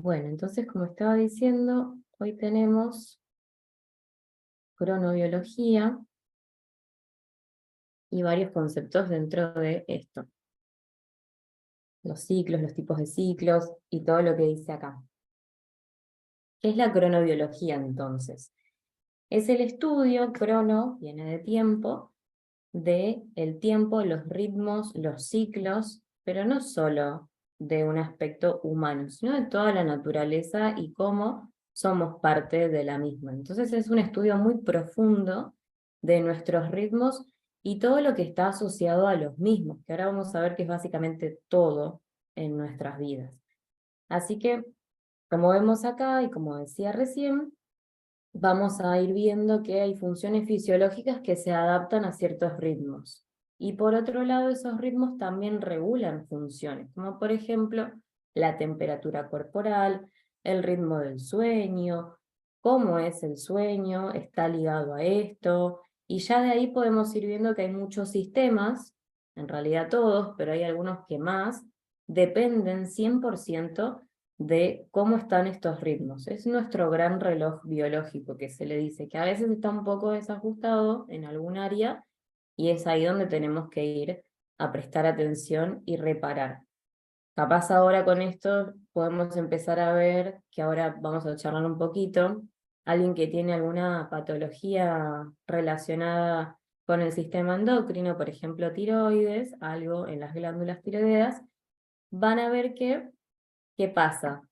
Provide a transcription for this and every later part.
Bueno, entonces, como estaba diciendo, hoy tenemos cronobiología y varios conceptos dentro de esto. Los ciclos, los tipos de ciclos y todo lo que dice acá. ¿Qué es la cronobiología entonces? Es el estudio, crono, viene de tiempo, de el tiempo, los ritmos, los ciclos, pero no solo de un aspecto humano, sino de toda la naturaleza y cómo somos parte de la misma. Entonces es un estudio muy profundo de nuestros ritmos y todo lo que está asociado a los mismos, que ahora vamos a ver que es básicamente todo en nuestras vidas. Así que, como vemos acá y como decía recién, vamos a ir viendo que hay funciones fisiológicas que se adaptan a ciertos ritmos. Y por otro lado, esos ritmos también regulan funciones, como por ejemplo la temperatura corporal, el ritmo del sueño, cómo es el sueño, está ligado a esto, y ya de ahí podemos ir viendo que hay muchos sistemas, en realidad todos, pero hay algunos que más, dependen 100% de cómo están estos ritmos. Es nuestro gran reloj biológico que se le dice, que a veces está un poco desajustado en algún área y es ahí donde tenemos que ir a prestar atención y reparar. Capaz ahora con esto podemos empezar a ver, que ahora vamos a charlar un poquito, alguien que tiene alguna patología relacionada con el sistema endocrino, por ejemplo tiroides, algo en las glándulas tiroideas, van a ver que ¿qué pasa?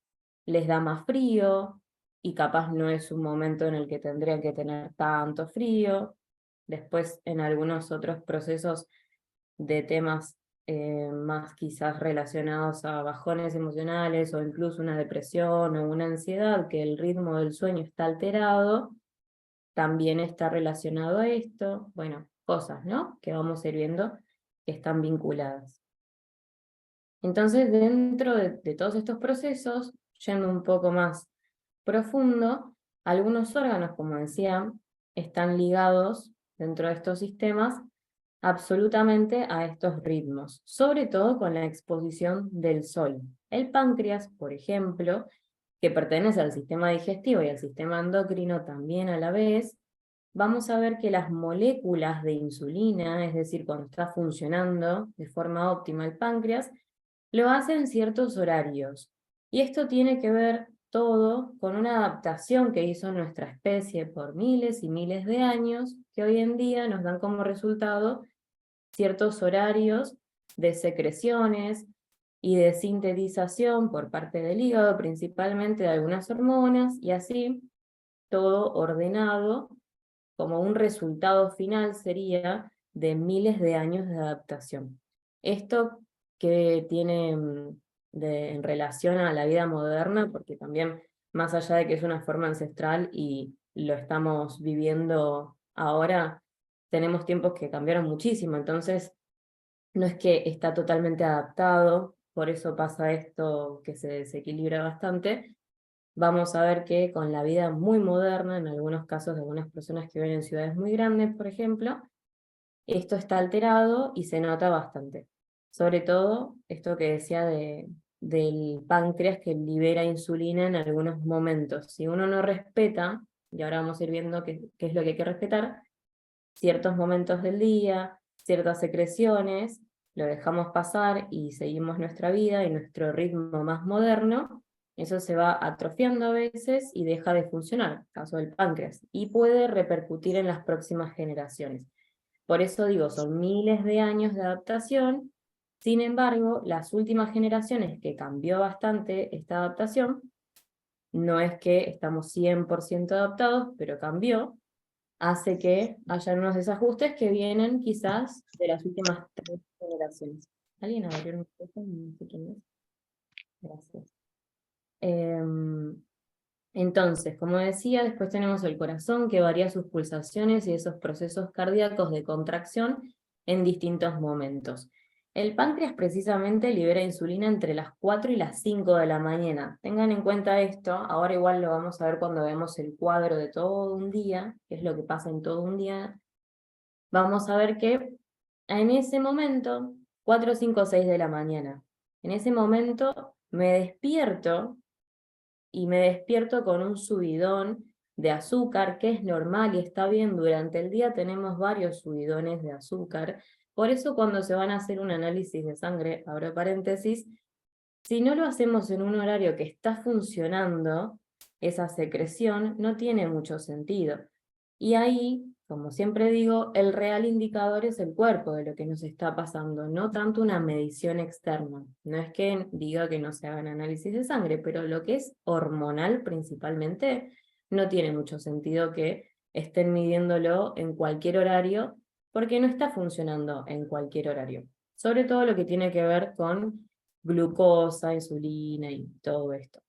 Les da más frío y capaz no es un momento en el que tendrían que tener tanto frío. Después en algunos otros procesos de temas más quizás relacionados a bajones emocionales o incluso una depresión o una ansiedad, que el ritmo del sueño está alterado, también está relacionado a esto. Bueno, cosas, ¿no? Que vamos a ir viendo que están vinculadas. Entonces, dentro de todos estos procesos, yendo un poco más profundo, algunos órganos, como decía, están ligados dentro de estos sistemas absolutamente a estos ritmos, sobre todo con la exposición del sol. El páncreas, por ejemplo, que pertenece al sistema digestivo y al sistema endocrino también a la vez, vamos a ver que las moléculas de insulina, es decir, cuando está funcionando de forma óptima el páncreas, lo hace en ciertos horarios. Y esto tiene que ver todo con una adaptación que hizo nuestra especie por miles y miles de años, que hoy en día nos dan como resultado ciertos horarios de secreciones y de sintetización por parte del hígado, principalmente de algunas hormonas, y así todo ordenado como un resultado final sería de miles de años de adaptación. Esto que tiene en relación a la vida moderna, porque también más allá de que es una forma ancestral y lo estamos viviendo ahora, tenemos tiempos que cambiaron muchísimo, entonces no es que está totalmente adaptado, por eso pasa esto que se desequilibra bastante. Vamos a ver que con la vida muy moderna, en algunos casos de algunas personas que viven en ciudades muy grandes, por ejemplo, esto está alterado y se nota bastante. Sobre todo esto que decía del páncreas que libera insulina en algunos momentos. Si uno no respeta, y ahora vamos a ir viendo qué es lo que hay que respetar, ciertos momentos del día, ciertas secreciones, lo dejamos pasar y seguimos nuestra vida y nuestro ritmo más moderno, eso se va atrofiando a veces y deja de funcionar, caso del páncreas, y puede repercutir en las próximas generaciones. Por eso digo, son miles de años de adaptación. Sin embargo, las últimas generaciones que cambió bastante esta adaptación, no es que estamos 100% adaptados, pero cambió, hace que haya unos desajustes que vienen quizás de las últimas 3 generaciones. ¿Alguien abrió el micrófono? No sé quién es. Gracias. Entonces, como decía, después tenemos el corazón que varía sus pulsaciones y esos procesos cardíacos de contracción en distintos momentos. El páncreas precisamente libera insulina entre las 4 y las 5 de la mañana. Tengan en cuenta esto, ahora igual lo vamos a ver cuando vemos el cuadro de todo un día, qué es lo que pasa en todo un día. Vamos a ver que en ese momento, 4, 5, 6 de la mañana, en ese momento me despierto y me despierto con un subidón de azúcar, que es normal y está bien, durante el día tenemos varios subidones de azúcar, por eso cuando se van a hacer un análisis de sangre, abro paréntesis, si no lo hacemos en un horario que está funcionando, esa secreción no tiene mucho sentido. Y ahí, como siempre digo, el real indicador es el cuerpo de lo que nos está pasando, no tanto una medición externa. No es que diga que no se hagan análisis de sangre, pero lo que es hormonal principalmente, no tiene mucho sentido que estén midiéndolo en cualquier horario, porque no está funcionando en cualquier horario. Sobre todo lo que tiene que ver con glucosa, insulina y todo esto.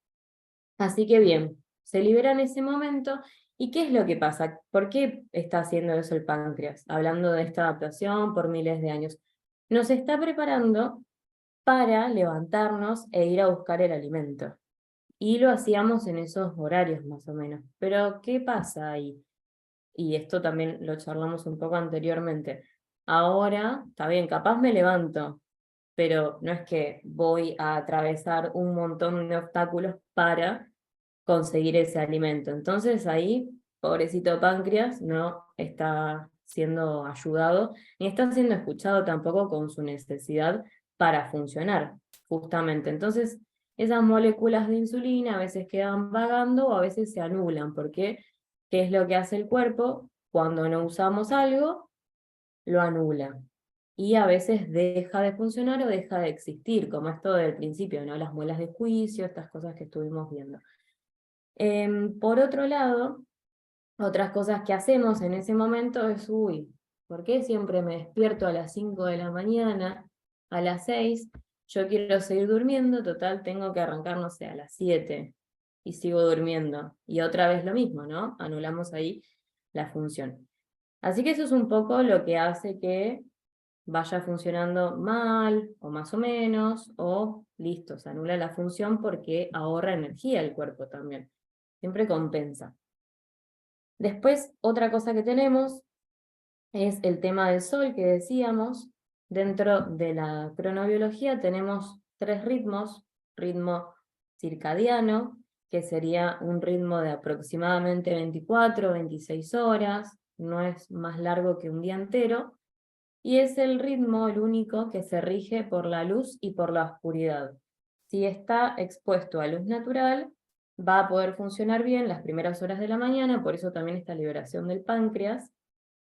Así que bien, se libera en ese momento. ¿Y qué es lo que pasa? ¿Por qué está haciendo eso el páncreas? Hablando de esta adaptación por miles de años. Nos está preparando para levantarnos e ir a buscar el alimento. Y lo hacíamos en esos horarios más o menos. Pero ¿qué pasa ahí? Y esto también lo charlamos un poco anteriormente. Ahora, está bien, capaz me levanto, pero no es que voy a atravesar un montón de obstáculos para conseguir ese alimento. Entonces ahí, pobrecito páncreas, no está siendo ayudado, ni está siendo escuchado tampoco con su necesidad para funcionar, justamente. Entonces, esas moléculas de insulina a veces quedan vagando o a veces se anulan, porque ¿qué es lo que hace el cuerpo? Cuando no usamos algo, lo anula. Y a veces deja de funcionar o deja de existir, como esto del principio, ¿no? Las muelas de juicio, estas cosas que estuvimos viendo. Por otro lado, otras cosas que hacemos en ese momento es, uy, ¿por qué siempre me despierto a las 5 de la mañana, a las 6? Yo quiero seguir durmiendo, total, tengo que arrancar, no sé, a las 7 y sigo durmiendo. Y otra vez lo mismo, ¿no? Anulamos ahí la función. Así que eso es un poco lo que hace que vaya funcionando mal o más o menos, o listo, se anula la función porque ahorra energía el cuerpo también. Siempre compensa. Después, otra cosa que tenemos es el tema del sol que decíamos. Dentro de la cronobiología tenemos 3 ritmos: ritmo circadiano, que sería un ritmo de aproximadamente 24 o 26 horas, no es más largo que un día entero, y es el ritmo el único que se rige por la luz y por la oscuridad. Si está expuesto a luz natural, va a poder funcionar bien las primeras horas de la mañana, por eso también esta liberación del páncreas,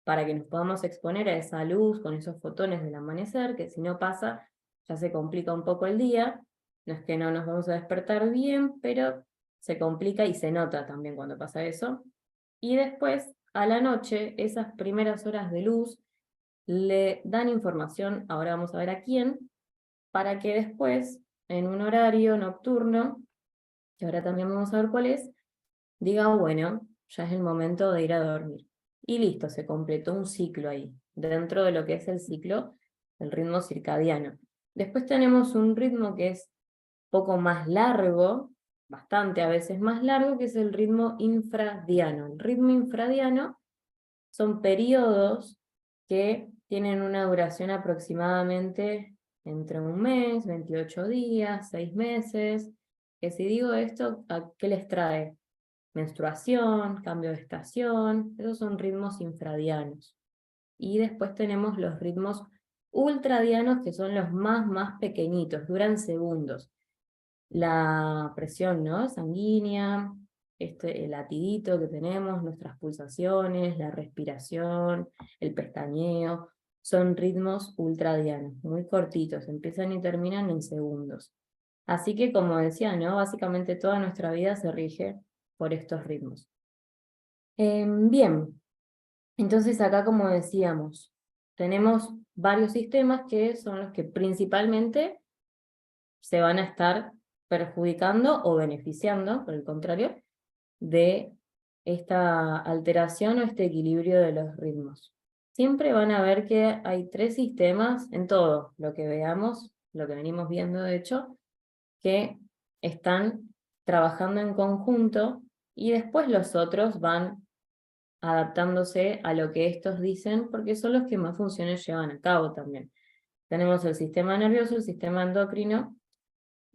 para que nos podamos exponer a esa luz con esos fotones del amanecer, que si no pasa, ya se complica un poco el día. No es que no nos vamos a despertar bien, pero se complica y se nota también cuando pasa eso. Y después, a la noche, esas primeras horas de luz le dan información, ahora vamos a ver a quién, para que después, en un horario nocturno, que ahora también vamos a ver cuál es, diga, bueno, ya es el momento de ir a dormir. Y listo, se completó un ciclo ahí, dentro de lo que es el ciclo, el ritmo circadiano. Después tenemos un ritmo que es poco más largo, bastante a veces más largo, que es el ritmo infradiano. El ritmo infradiano son periodos que tienen una duración aproximadamente entre un mes, 28 días, 6 meses, que si digo esto, ¿a qué les trae? Menstruación, cambio de estación, esos son ritmos infradianos. Y después tenemos los ritmos ultradianos, que son los más pequeñitos, duran segundos. La presión, ¿no? Sanguínea, el latidito que tenemos, nuestras pulsaciones, la respiración, el pestañeo, son ritmos ultradianos, muy cortitos, empiezan y terminan en segundos. Así que, como decía, ¿no? Básicamente toda nuestra vida se rige por estos ritmos. Bien, entonces acá, como decíamos, tenemos varios sistemas que son los que principalmente se van a estar perjudicando o beneficiando, por el contrario, de esta alteración o este equilibrio de los ritmos. Siempre van a ver que hay 3 sistemas en todo lo que veamos, lo que venimos viendo de hecho, que están trabajando en conjunto y después los otros van adaptándose a lo que estos dicen porque son los que más funciones llevan a cabo también. Tenemos el sistema nervioso, el sistema endocrino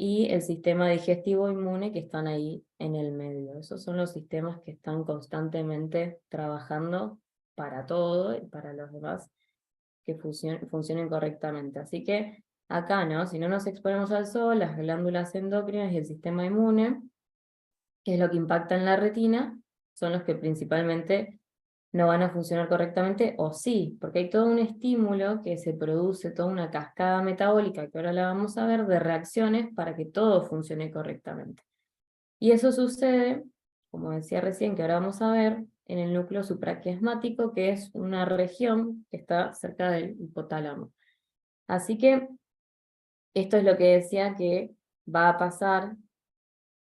y el sistema digestivo inmune que están ahí en el medio. Esos son los sistemas que están constantemente trabajando para todo y para los demás que funcionen correctamente. Así que acá, ¿no? Si no nos exponemos al sol, las glándulas endócrinas y el sistema inmune, que es lo que impacta en la retina, son los que principalmente no van a funcionar correctamente, o sí, porque hay todo un estímulo que se produce, toda una cascada metabólica, que ahora la vamos a ver, de reacciones para que todo funcione correctamente. Y eso sucede, como decía recién, que ahora vamos a ver, en el núcleo supraquiasmático, que es una región que está cerca del hipotálamo. Así que esto es lo que decía que va a pasar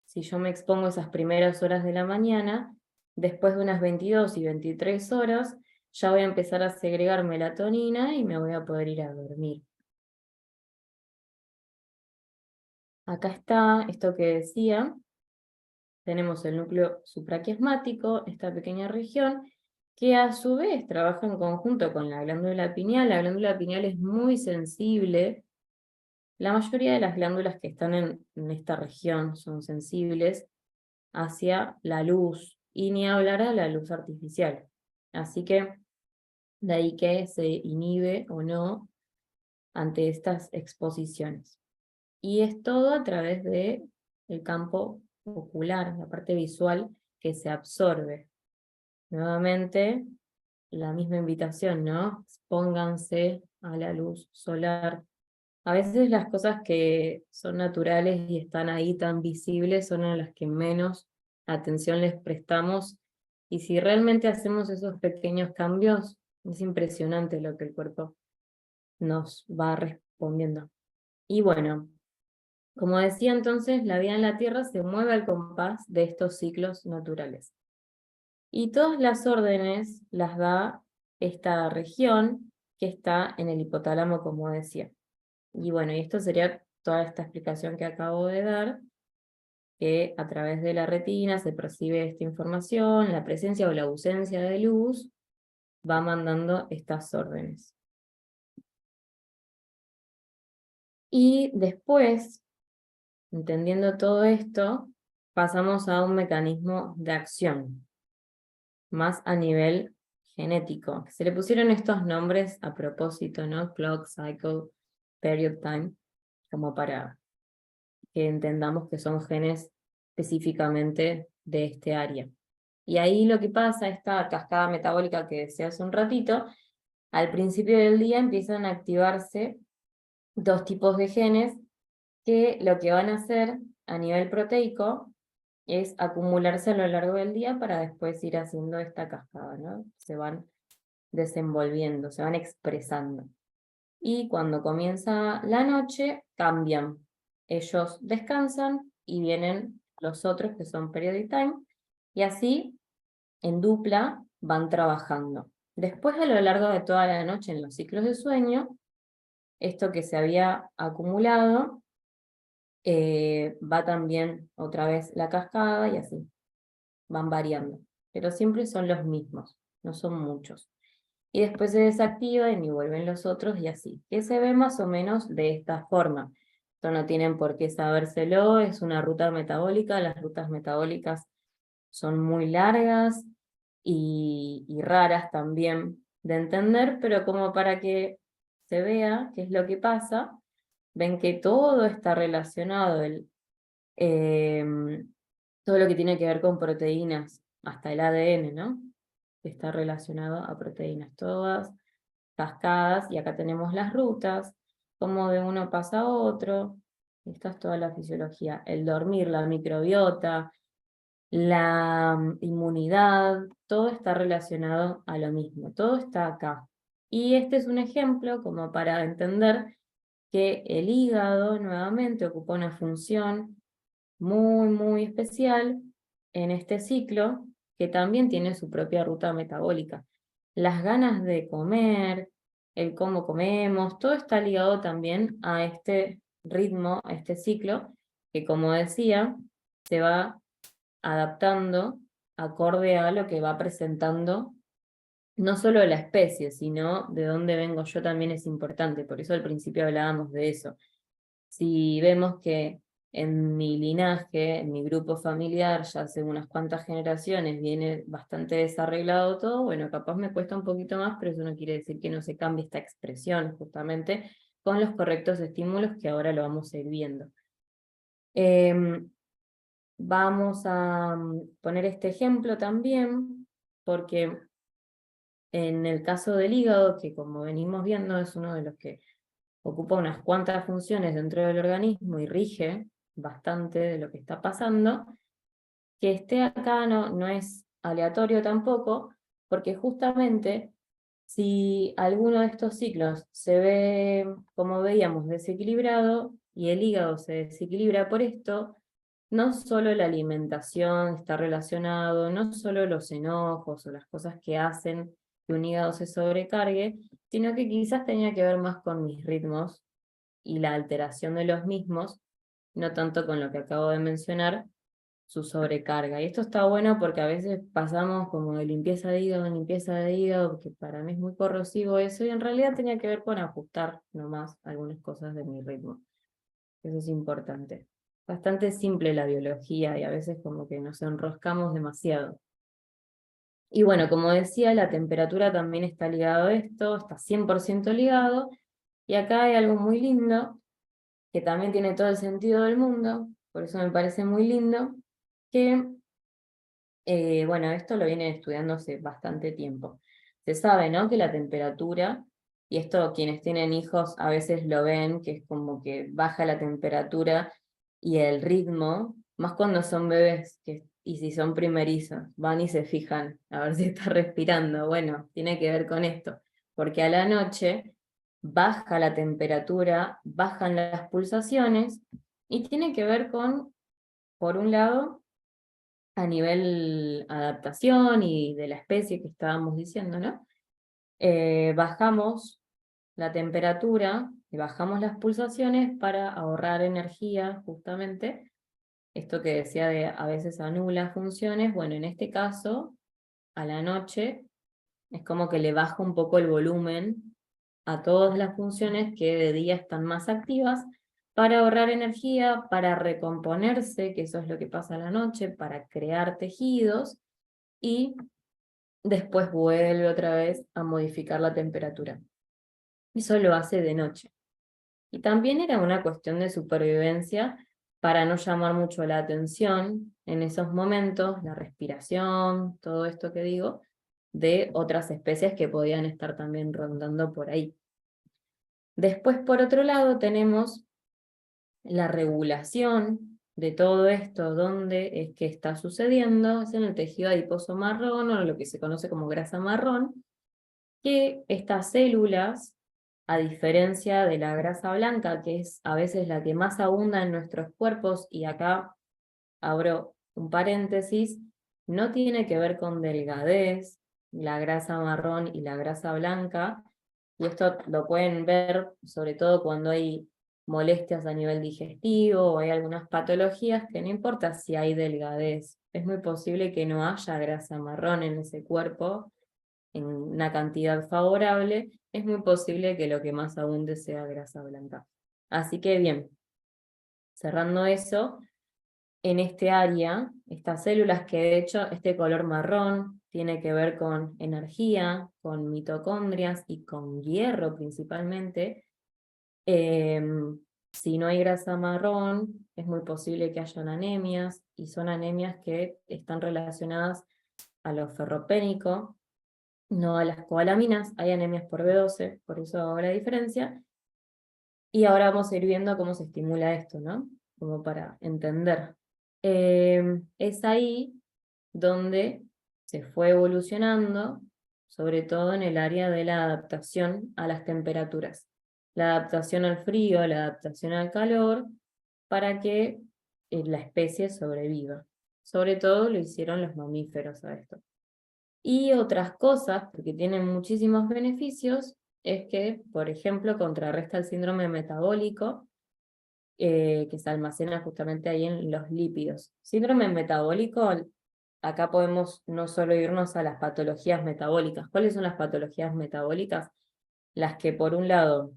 si yo me expongo esas primeras horas de la mañana. Después de unas 22 y 23 horas, ya voy a empezar a segregar melatonina y me voy a poder ir a dormir. Acá está esto que decía. Tenemos el núcleo supraquiasmático, esta pequeña región, que a su vez trabaja en conjunto con la glándula pineal. La glándula pineal es muy sensible. La mayoría de las glándulas que están en esta región son sensibles hacia la luz, y ni hablar a la luz artificial. Así que de ahí que se inhibe o no ante estas exposiciones. Y es todo a través del campo ocular, la parte visual que se absorbe. Nuevamente, la misma invitación, ¿no? Expónganse a la luz solar. A veces las cosas que son naturales y están ahí tan visibles son a las que menos atención les prestamos, y si realmente hacemos esos pequeños cambios, es impresionante lo que el cuerpo nos va respondiendo. Y bueno, como decía entonces, la vida en la Tierra se mueve al compás de estos ciclos naturales. Y todas las órdenes las da esta región que está en el hipotálamo, como decía. Y bueno, y esto sería toda esta explicación que acabo de dar, que a través de la retina se percibe esta información, la presencia o la ausencia de luz va mandando estas órdenes. Y después, entendiendo todo esto, pasamos a un mecanismo de acción, más a nivel genético. Se le pusieron estos nombres a propósito, ¿no? Clock, cycle, period time, como para que entendamos que son genes específicamente de este área. Y ahí lo que pasa, esta cascada metabólica que decía hace un ratito, al principio del día empiezan a activarse dos tipos de genes que lo que van a hacer a nivel proteico es acumularse a lo largo del día para después ir haciendo esta cascada, ¿no? Se van desenvolviendo, se van expresando. Y cuando comienza la noche, cambian. Ellos descansan y vienen los otros que son periodic time, y así, en dupla, van trabajando. Después, a lo largo de toda la noche, en los ciclos de sueño, esto que se había acumulado, va también otra vez la cascada y así, van variando. Pero siempre son los mismos, no son muchos. Y después se desactivan y vuelven los otros y así, que se ve más o menos de esta forma. Esto no tienen por qué sabérselo, es una ruta metabólica. Las rutas metabólicas son muy largas y raras también de entender, pero como para que se vea qué es lo que pasa, ven que todo está relacionado, todo lo que tiene que ver con proteínas, hasta el ADN, ¿no? Está relacionado a proteínas, todas cascadas, y acá tenemos las rutas, cómo de uno pasa a otro. Esta es toda la fisiología, el dormir, la microbiota, la inmunidad, todo está relacionado a lo mismo, todo está acá. Y este es un ejemplo como para entender que el hígado nuevamente ocupa una función muy, muy especial en este ciclo, que también tiene su propia ruta metabólica. Las ganas de comer, el cómo comemos, todo está ligado también a este ritmo, a este ciclo, que como decía, se va adaptando acorde a lo que va presentando no solo la especie, sino de dónde vengo yo también es importante. Por eso al principio hablábamos de eso. Si vemos que en mi linaje, en mi grupo familiar, ya hace unas cuantas generaciones, viene bastante desarreglado todo, bueno, capaz me cuesta un poquito más, pero eso no quiere decir que no se cambie esta expresión, justamente, con los correctos estímulos que ahora lo vamos a ir viendo. Vamos a poner este ejemplo también, porque en el caso del hígado, que como venimos viendo es uno de los que ocupa unas cuantas funciones dentro del organismo y rige bastante de lo que está pasando, que esté acá no es aleatorio tampoco, porque justamente si alguno de estos ciclos se ve, como veíamos, desequilibrado, y el hígado se desequilibra por esto, no solo la alimentación está relacionado, no solo los enojos o las cosas que hacen que un hígado se sobrecargue, sino que quizás tenía que ver más con mis ritmos y la alteración de los mismos, no tanto con lo que acabo de mencionar, su sobrecarga. Y esto está bueno porque a veces pasamos como de limpieza de hígado, que para mí es muy corrosivo eso, y en realidad tenía que ver con ajustar nomás algunas cosas de mi ritmo. Eso es importante. Bastante simple la biología y a veces como que nos enroscamos demasiado. Y bueno, como decía, la temperatura también está ligado a esto, está 100% ligado, y acá hay algo muy lindo, que también tiene todo el sentido del mundo, por eso me parece muy lindo, que, bueno, esto lo viene estudiando hace bastante tiempo. Se sabe, ¿no?, que la temperatura, y esto quienes tienen hijos a veces lo ven, que es como que baja la temperatura y el ritmo, más cuando son bebés, y si son primerizos, van y se fijan a ver si está respirando. Bueno, tiene que ver con esto, porque a la noche baja la temperatura, bajan las pulsaciones, y tiene que ver con, por un lado, a nivel adaptación y de la especie que estábamos diciendo, ¿no? Bajamos la temperatura y bajamos las pulsaciones para ahorrar energía, justamente. Esto que decía de a veces anula funciones, bueno, en este caso, a la noche, es como que le baja un poco el volumen a todas las funciones que de día están más activas, para ahorrar energía, para recomponerse, que eso es lo que pasa a la noche, para crear tejidos, y después vuelve otra vez a modificar la temperatura. Eso lo hace de noche. Y también era una cuestión de supervivencia para no llamar mucho la atención en esos momentos, la respiración, todo esto que digo, de otras especies que podían estar también rondando por ahí. Después, por otro lado, tenemos la regulación de todo esto, dónde es que está sucediendo, es en el tejido adiposo marrón, o lo que se conoce como grasa marrón, que estas células, a diferencia de la grasa blanca, que es a veces la que más abunda en nuestros cuerpos, y acá abro un paréntesis, no tiene que ver con delgadez, la grasa marrón y la grasa blanca, y esto lo pueden ver sobre todo cuando hay molestias a nivel digestivo o hay algunas patologías, que no importa si hay delgadez, es muy posible que no haya grasa marrón en ese cuerpo en una cantidad favorable, es muy posible que lo que más abunde sea grasa blanca. Así que bien, cerrando eso, en este área, estas células, que de hecho este color marrón tiene que ver con energía, con mitocondrias y con hierro principalmente. Si no hay grasa marrón, es muy posible que hayan anemias, y son anemias que están relacionadas a lo ferropénico, no a las cobalaminas. Hay anemias por B12, por eso hago la diferencia. Y ahora vamos a ir viendo cómo se estimula esto, ¿no? Como para entender. Es ahí donde se fue evolucionando, sobre todo en el área de la adaptación a las temperaturas. La adaptación al frío, la adaptación al calor, para que la especie sobreviva. Sobre todo lo hicieron los mamíferos a esto. Y otras cosas, porque tienen muchísimos beneficios, es que, por ejemplo, contrarresta el síndrome metabólico, que se almacena justamente ahí en los lípidos. Síndrome metabólico, acá podemos no solo irnos a las patologías metabólicas. ¿Cuáles son las patologías metabólicas? Las que, por un lado,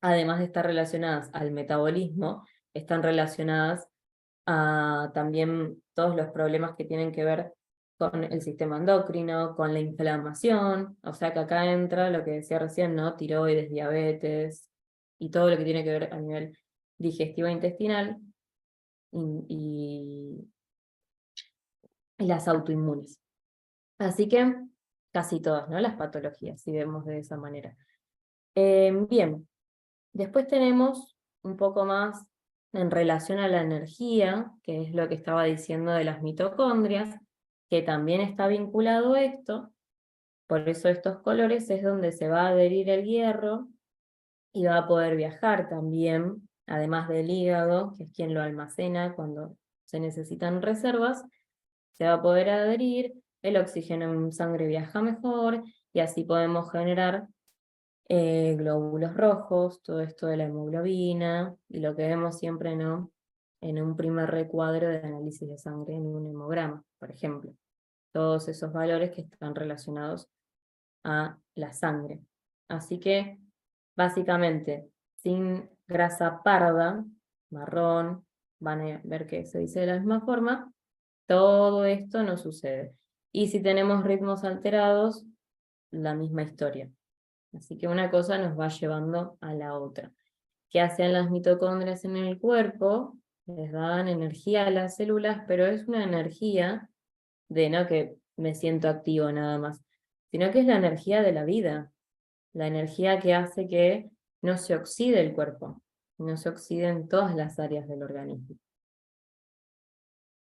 además de estar relacionadas al metabolismo, están relacionadas a también todos los problemas que tienen que ver con el sistema endocrino, con la inflamación, o sea que acá entra lo que decía recién, ¿no? Tiroides, diabetes, y todo lo que tiene que ver a nivel digestivo e intestinal, y las autoinmunes. Así que casi todas, ¿no? Las patologías, si vemos de esa manera. Bien, después tenemos un poco más en relación a la energía, que es lo que estaba diciendo de las mitocondrias, que también está vinculado a esto, por eso estos colores es donde se va a adherir el hierro y va a poder viajar también, además del hígado, que es quien lo almacena cuando se necesitan reservas, se va a poder adherir, el oxígeno en sangre viaja mejor y así podemos generar glóbulos rojos, todo esto de la hemoglobina, y lo que vemos siempre, ¿no? En un primer recuadro de análisis de sangre en un hemograma, por ejemplo. Todos esos valores que están relacionados a la sangre. Así que, básicamente, sin grasa parda, marrón, van a ver que se dice de la misma forma, todo esto no sucede. Y si tenemos ritmos alterados, la misma historia. Así que una cosa nos va llevando a la otra. ¿Qué hacen las mitocondrias en el cuerpo? Les dan energía a las células, pero es una energía de no que me siento activo nada más, sino que es la energía de la vida, la energía que hace que no se oxide el cuerpo, no se oxiden todas las áreas del organismo.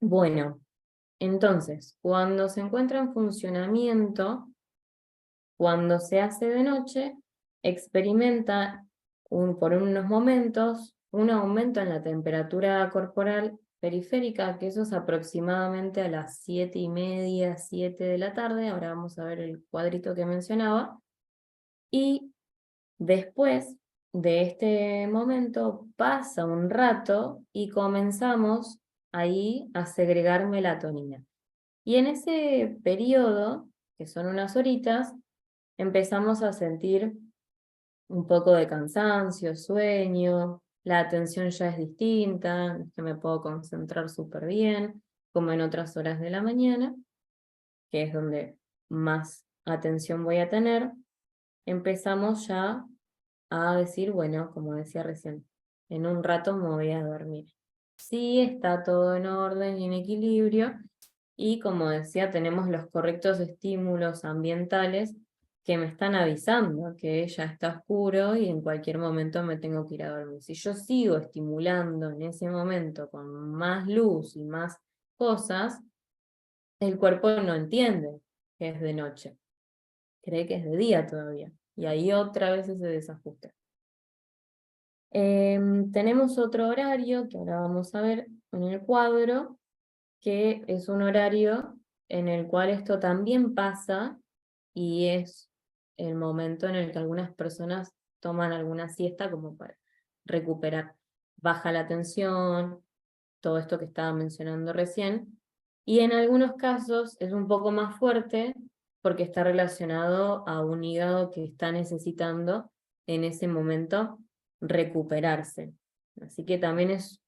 Bueno, entonces, cuando se encuentra en funcionamiento, cuando se hace de noche, experimenta por unos momentos un aumento en la temperatura corporal periférica, que eso es aproximadamente a las 7:30, 7 de la tarde. Ahora vamos a ver el cuadrito que mencionaba. Y después de este momento pasa un rato y comenzamos ahí a segregar melatonina. Y en ese periodo, que son unas horitas, empezamos a sentir un poco de cansancio, sueño, la atención ya es distinta, que me puedo concentrar súper bien, como en otras horas de la mañana, que es donde más atención voy a tener. Empezamos ya a decir, bueno, como decía recién, en un rato me voy a dormir. Sí, está todo en orden y en equilibrio, y como decía, tenemos los correctos estímulos ambientales que me están avisando que ya está oscuro y en cualquier momento me tengo que ir a dormir. Si yo sigo estimulando en ese momento con más luz y más cosas, el cuerpo no entiende que es de noche, cree que es de día todavía, y ahí otra vez ese desajuste. Tenemos otro horario que ahora vamos a ver en el cuadro, que es un horario en el cual esto también pasa y es el momento en el que algunas personas toman alguna siesta como para recuperar. Baja la tensión, todo esto que estaba mencionando recién, y en algunos casos es un poco más fuerte porque está relacionado a un hígado que está necesitando en ese momento recuperarse. Así que también es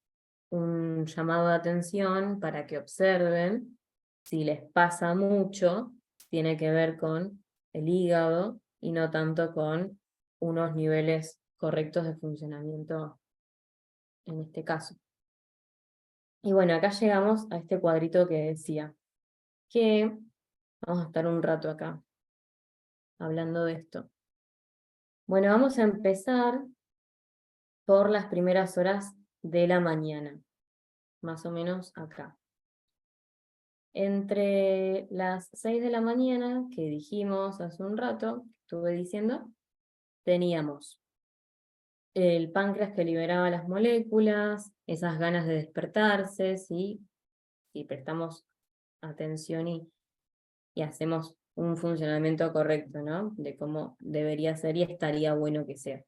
un llamado de atención para que observen si les pasa mucho, tiene que ver con el hígado y no tanto con unos niveles correctos de funcionamiento en este caso. Y bueno, acá llegamos a este cuadrito que decía, que vamos a estar un rato acá hablando de esto. Bueno, vamos a empezar por las primeras horas de la mañana, más o menos acá. Entre las 6 de la mañana, que dijimos hace un rato, estuve diciendo, teníamos el páncreas que liberaba las moléculas, esas ganas de despertarse, ¿sí? Si prestamos atención y hacemos un funcionamiento correcto, ¿no? De cómo debería ser y estaría bueno que sea.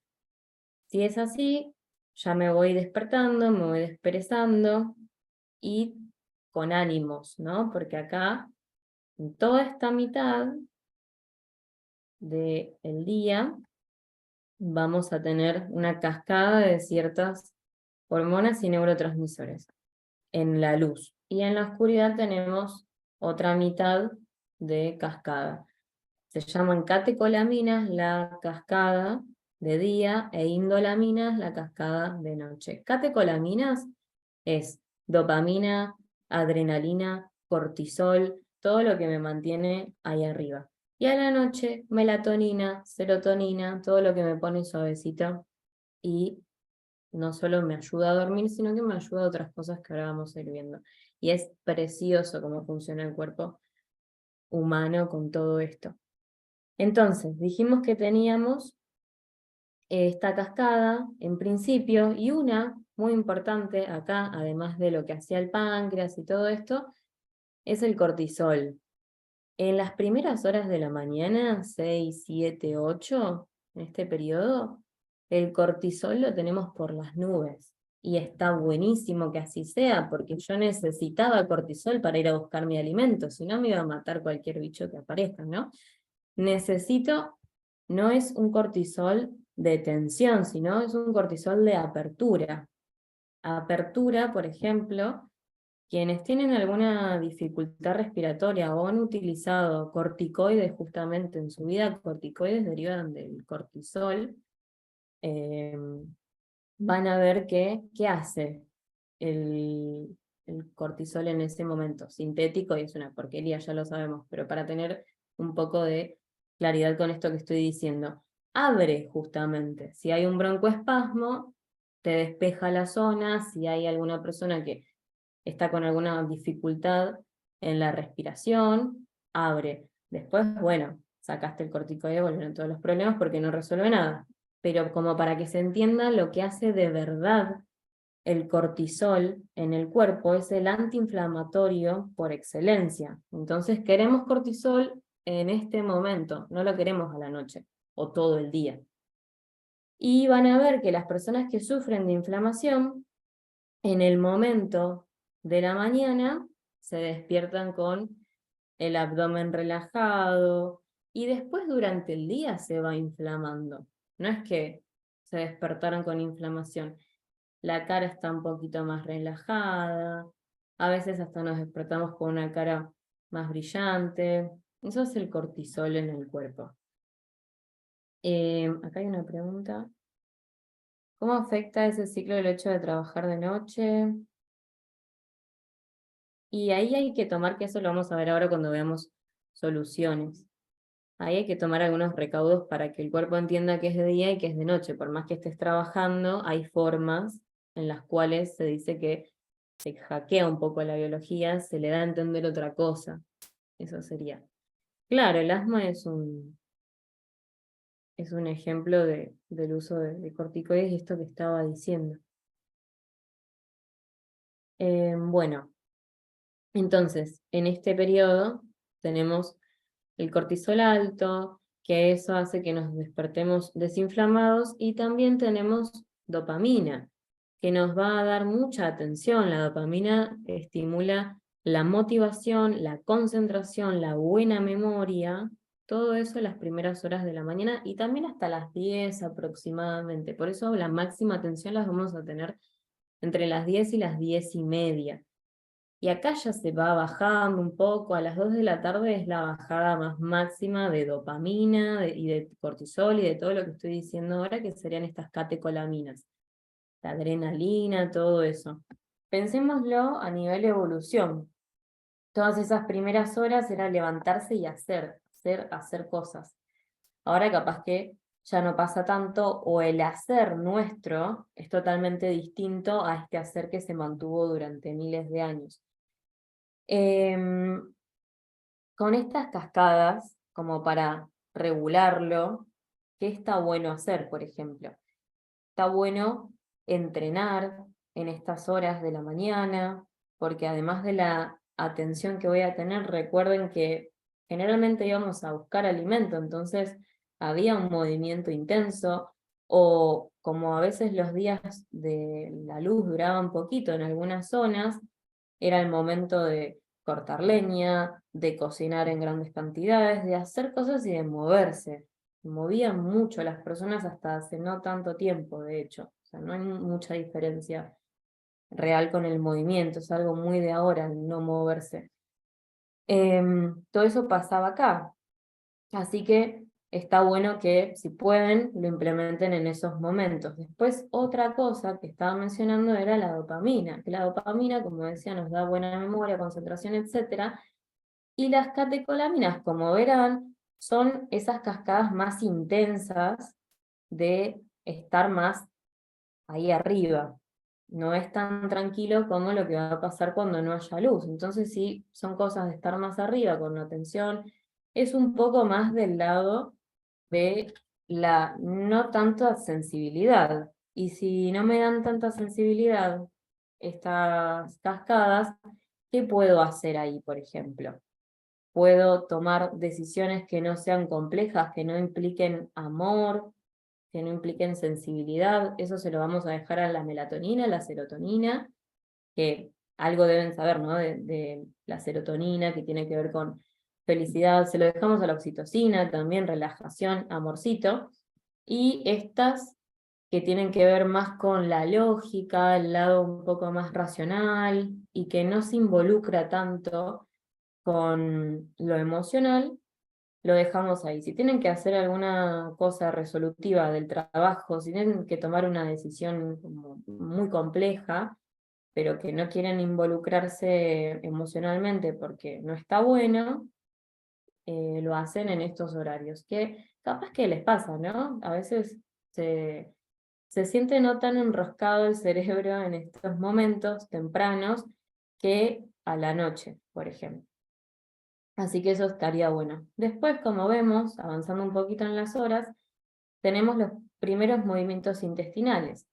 Si es así, ya me voy despertando, me voy desperezando y con ánimos, ¿no? Porque acá, en toda esta mitad del día, vamos a tener una cascada de ciertos hormonas y neurotransmisores en la luz. Y en la oscuridad tenemos otra mitad de cascada. Se llaman catecolaminas la cascada de día e indolaminas la cascada de noche. Catecolaminas es dopamina, adrenalina, cortisol, todo lo que me mantiene ahí arriba. Y a la noche, melatonina, serotonina, todo lo que me pone suavecito y no solo me ayuda a dormir, sino que me ayuda a otras cosas que ahora vamos a ir viendo. Y es precioso cómo funciona el cuerpo humano con todo esto. Entonces, dijimos que teníamos esta cascada en principio, y una muy importante acá, además de lo que hacía el páncreas y todo esto, es el cortisol. En las primeras horas de la mañana, 6, 7, 8, en este periodo, el cortisol lo tenemos por las nubes. Y está buenísimo que así sea, porque yo necesitaba cortisol para ir a buscar mi alimento, si no me iba a matar cualquier bicho que aparezca, ¿no? Necesito, no es un cortisol de tensión, sino es un cortisol de apertura. Apertura, por ejemplo, quienes tienen alguna dificultad respiratoria o han utilizado corticoides justamente en su vida, corticoides derivan del cortisol, eh, van a ver qué hace el cortisol en ese momento. Sintético y es una porquería, ya lo sabemos, pero para tener un poco de claridad con esto que estoy diciendo. Abre justamente, si hay un broncoespasmo, te despeja la zona, si hay alguna persona que está con alguna dificultad en la respiración, abre. Después, bueno, sacaste el corticoide, volvieron todos los problemas porque no resuelve nada. Pero como para que se entienda lo que hace de verdad el cortisol en el cuerpo, es el antiinflamatorio por excelencia. Entonces queremos cortisol en este momento, no lo queremos a la noche o todo el día. Y van a ver que las personas que sufren de inflamación, en el momento de la mañana, se despiertan con el abdomen relajado, y después durante el día se va inflamando. No es que se despertaron con inflamación. La cara está un poquito más relajada, a veces hasta nos despertamos con una cara más brillante. Eso es el cortisol en el cuerpo. Acá hay una pregunta. ¿Cómo afecta ese ciclo el hecho de trabajar de noche? Y ahí hay que tomar, que eso lo vamos a ver ahora cuando veamos soluciones. Ahí hay que tomar algunos recaudos para que el cuerpo entienda que es de día y que es de noche. Por más que estés trabajando, hay formas en las cuales se dice que se hackea un poco la biología, se le da a entender otra cosa. Eso sería. Claro, el asma es un ejemplo del uso de corticoides y esto que estaba diciendo. Bueno, entonces, en este periodo tenemos el cortisol alto, que eso hace que nos despertemos desinflamados, y también tenemos dopamina, que nos va a dar mucha atención. La dopamina estimula la motivación, la concentración, la buena memoria, todo eso en las primeras horas de la mañana y también hasta las 10 aproximadamente. Por eso la máxima atención las vamos a tener entre las 10 y las 10:30. Y acá ya se va bajando un poco, a las 2 de la tarde es la bajada más máxima de dopamina y de cortisol y de todo lo que estoy diciendo ahora, que serían estas catecolaminas, la adrenalina, todo eso. Pensémoslo a nivel evolución. Todas esas primeras horas era levantarse y hacer cosas. Ahora capaz que ya no pasa tanto, o el hacer nuestro es totalmente distinto a este hacer que se mantuvo durante miles de años. Con estas cascadas, como para regularlo, ¿qué está bueno hacer, por ejemplo? Está bueno entrenar en estas horas de la mañana, porque además de la atención que voy a tener, recuerden que generalmente íbamos a buscar alimento, entonces había un movimiento intenso, o como a veces los días de la luz duraban poquito en algunas zonas, era el momento de cortar leña, de cocinar en grandes cantidades, de hacer cosas y de moverse. Movían mucho las personas hasta hace no tanto tiempo, de hecho. O sea, no hay mucha diferencia real con el movimiento, es algo muy de ahora, el no moverse. Todo eso pasaba acá, así que está bueno que si pueden lo implementen en esos momentos. Después otra cosa que estaba mencionando era la dopamina, que la dopamina, como decía, nos da buena memoria, concentración, etc. Y las catecolaminas, como verán, son esas cascadas más intensas de estar más ahí arriba. No es tan tranquilo como lo que va a pasar cuando no haya luz. Entonces sí, son cosas de estar más arriba, con atención. Es un poco más del lado de la no tanta sensibilidad. Y si no me dan tanta sensibilidad estas cascadas, ¿qué puedo hacer ahí, por ejemplo? Puedo tomar decisiones que no sean complejas, que no impliquen amor, que no impliquen sensibilidad. Eso se lo vamos a dejar a la melatonina, a la serotonina, que algo deben saber, ¿no? De la serotonina, que tiene que ver con felicidad. Se lo dejamos a la oxitocina, también relajación, amorcito. Y estas que tienen que ver más con la lógica, el lado un poco más racional, y que no se involucra tanto con lo emocional, lo dejamos ahí. Si tienen que hacer alguna cosa resolutiva del trabajo, si tienen que tomar una decisión como muy compleja, pero que no quieren involucrarse emocionalmente porque no está bueno, lo hacen en estos horarios, que capaz que les pasa, ¿no? A veces se siente no tan enroscado el cerebro en estos momentos tempranos que a la noche, por ejemplo. Así que eso estaría bueno. Después, como vemos, avanzando un poquito en las horas, tenemos los primeros movimientos intestinales,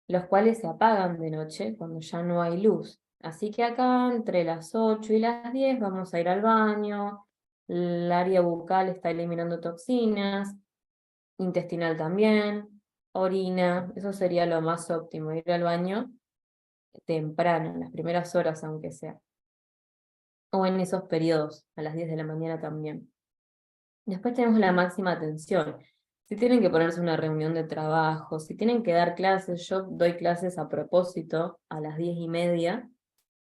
los cuales se apagan de noche cuando ya no hay luz. Así que acá, entre las 8 y las 10, vamos a ir al baño, el área bucal está eliminando toxinas, intestinal también, orina, eso sería lo más óptimo, ir al baño temprano, en las primeras horas aunque sea, o en esos periodos, a las 10 de la mañana también. Después tenemos la máxima atención. Si tienen que ponerse una reunión de trabajo, si tienen que dar clases, yo doy clases a propósito a las 10:30,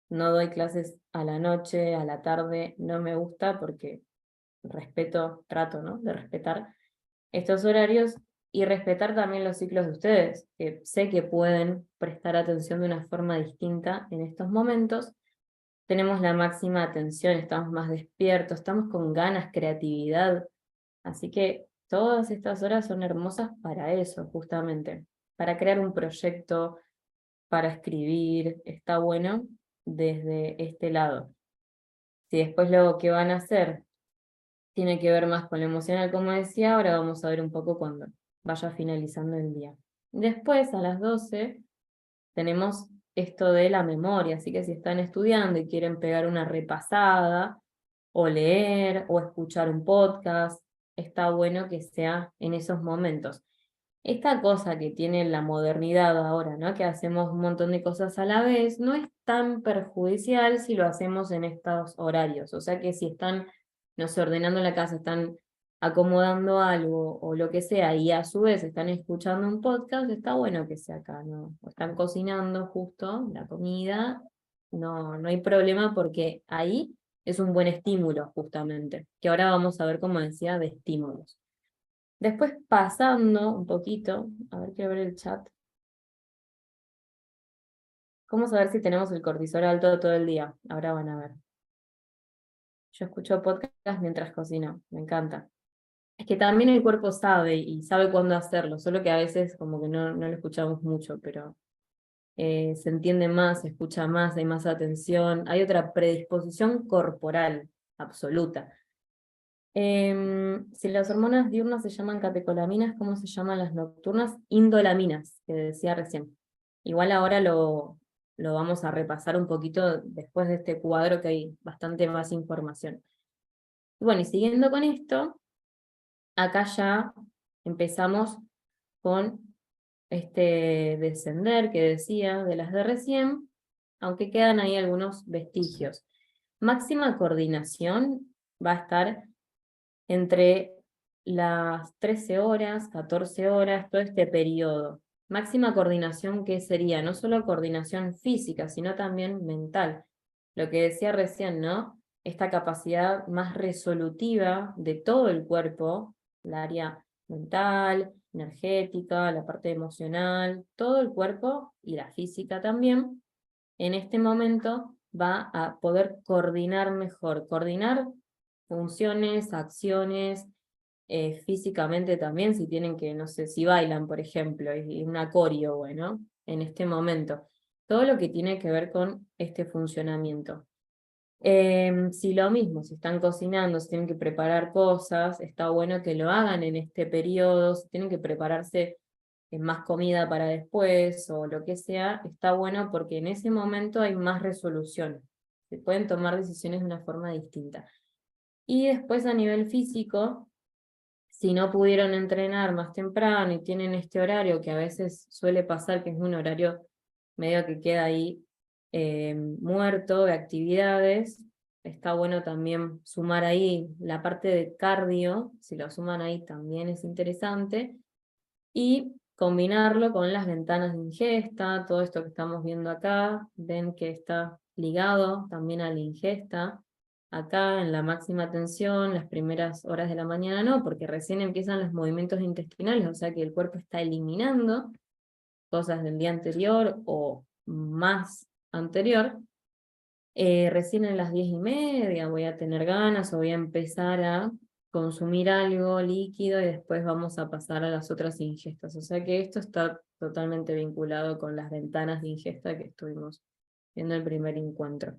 no doy clases a la noche, a la tarde, no me gusta porque trato, ¿no? De respetar estos horarios y respetar también los ciclos de ustedes, que sé que pueden prestar atención de una forma distinta en estos momentos. Tenemos la máxima atención, estamos más despiertos, estamos con ganas, creatividad. Así que todas estas horas son hermosas para eso, justamente, para crear un proyecto, para escribir, está bueno desde este lado. Si después lo que van a hacer tiene que ver más con lo emocional, como decía, ahora vamos a ver un poco cuando vaya finalizando el día. Después, a las 12, tenemos esto de la memoria, así que si están estudiando y quieren pegar una repasada, o leer, o escuchar un podcast, está bueno que sea en esos momentos. Esta cosa que tiene la modernidad ahora, ¿no? Que hacemos un montón de cosas a la vez, no es tan perjudicial si lo hacemos en estos horarios. O sea que si están, no sé, ordenando la casa, están acomodando algo o lo que sea, y a su vez están escuchando un podcast, está bueno que sea acá, ¿no? O están cocinando justo la comida, no hay problema porque ahí es un buen estímulo, justamente. Que ahora vamos a ver, como decía, de estímulos. Después pasando un poquito, a ver, quiero ver el chat. ¿Cómo saber si tenemos el cortisol alto todo el día? Ahora van a ver. Yo escucho podcast mientras cocino, me encanta. Es que también el cuerpo sabe y sabe cuándo hacerlo, solo que a veces como que no lo escuchamos mucho, pero se entiende más, se escucha más, hay más atención, hay otra predisposición corporal absoluta. Si las hormonas diurnas se llaman catecolaminas, ¿cómo se llaman las nocturnas? Indolaminas, que decía recién. Igual ahora lo vamos a repasar un poquito después de este cuadro, que hay bastante más información. Y bueno, y siguiendo con esto, acá ya empezamos con este descender que decía de las de recién, aunque quedan ahí algunos vestigios. Máxima coordinación va a estar entre las 13 horas, 14 horas, todo este periodo. Máxima coordinación, ¿qué sería? No solo coordinación física, sino también mental. Lo que decía recién, ¿no? Esta capacidad más resolutiva de todo el cuerpo, el área mental, energética, la parte emocional, todo el cuerpo y la física también, en este momento va a poder coordinar mejor, coordinar funciones, acciones, físicamente también, si tienen que, no sé, si bailan, por ejemplo, y un acorio, bueno, en este momento. Todo lo que tiene que ver con este funcionamiento. Si lo mismo, si están cocinando, si tienen que preparar cosas, está bueno que lo hagan en este periodo, si tienen que prepararse más comida para después o lo que sea, está bueno porque en ese momento hay más resolución. Se pueden tomar decisiones de una forma distinta. Y después a nivel físico, si no pudieron entrenar más temprano y tienen este horario que a veces suele pasar, que es un horario medio que queda ahí muerto de actividades, está bueno también sumar ahí la parte de cardio, si lo suman ahí también es interesante, y combinarlo con las ventanas de ingesta, todo esto que estamos viendo acá, ven que está ligado también a la ingesta. Acá en la máxima tensión, las primeras horas de la mañana no, porque recién empiezan los movimientos intestinales, o sea que el cuerpo está eliminando cosas del día anterior o más anterior. Recién en las 10:30 voy a tener ganas o voy a empezar a consumir algo líquido y después vamos a pasar a las otras ingestas. O sea que esto está totalmente vinculado con las ventanas de ingesta que estuvimos viendo el primer encuentro.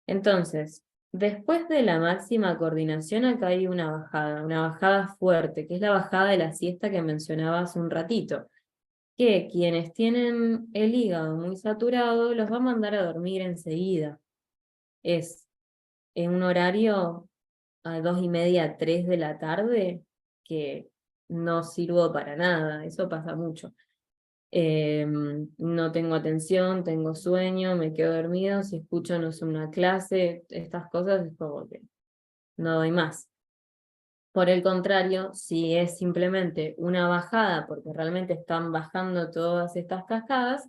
Entonces, después de la máxima coordinación, acá hay una bajada fuerte, que es la bajada de la siesta que mencionaba hace un ratito, que quienes tienen el hígado muy saturado los va a mandar a dormir enseguida. Es en un horario a 2:30, 3 de la tarde, que no sirvo para nada, eso pasa mucho. No tengo atención, tengo sueño, me quedo dormido, si escucho, no sé, una clase, estas cosas es como que no doy más. Por el contrario, si es simplemente una bajada, porque realmente están bajando todas estas cascadas,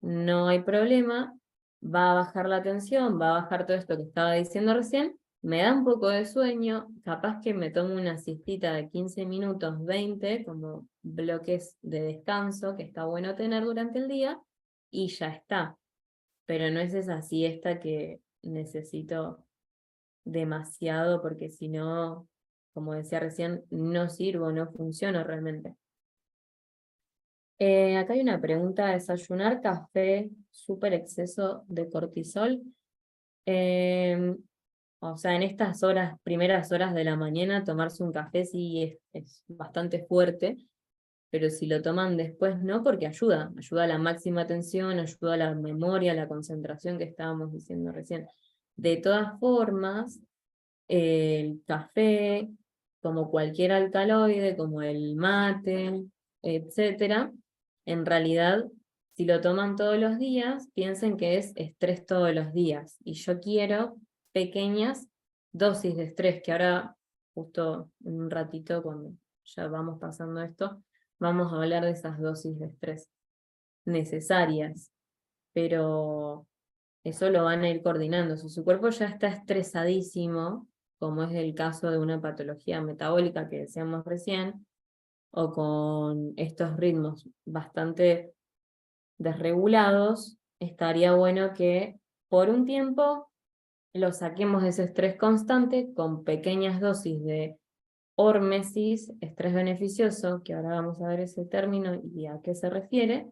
no hay problema, va a bajar la tensión, va a bajar todo esto que estaba diciendo recién, me da un poco de sueño, capaz que me tomo una siestita de 15 minutos, 20, como bloques de descanso, que está bueno tener durante el día, y ya está. Pero no es esa siesta que necesito demasiado, porque si no, como decía recién, no sirvo, no funciono realmente. Acá hay una pregunta: ¿desayunar café, súper exceso de cortisol? Eh, o sea, en estas horas, primeras horas de la mañana, tomarse un café sí es bastante fuerte, pero si lo toman después no, porque ayuda a la máxima atención, ayuda a la memoria, a la concentración que estábamos diciendo recién. De todas formas, el café, como cualquier alcaloide, como el mate, etcétera, en realidad, si lo toman todos los días, piensen que es estrés todos los días. Y yo quiero pequeñas dosis de estrés, que ahora, justo en un ratito, cuando ya vamos pasando esto, vamos a hablar de esas dosis de estrés necesarias. Pero eso lo van a ir coordinando. Si su cuerpo ya está estresadísimo, como es el caso de una patología metabólica que decíamos recién, o con estos ritmos bastante desregulados, estaría bueno que por un tiempo lo saquemos de ese estrés constante con pequeñas dosis de hormesis, estrés beneficioso, que ahora vamos a ver ese término y a qué se refiere.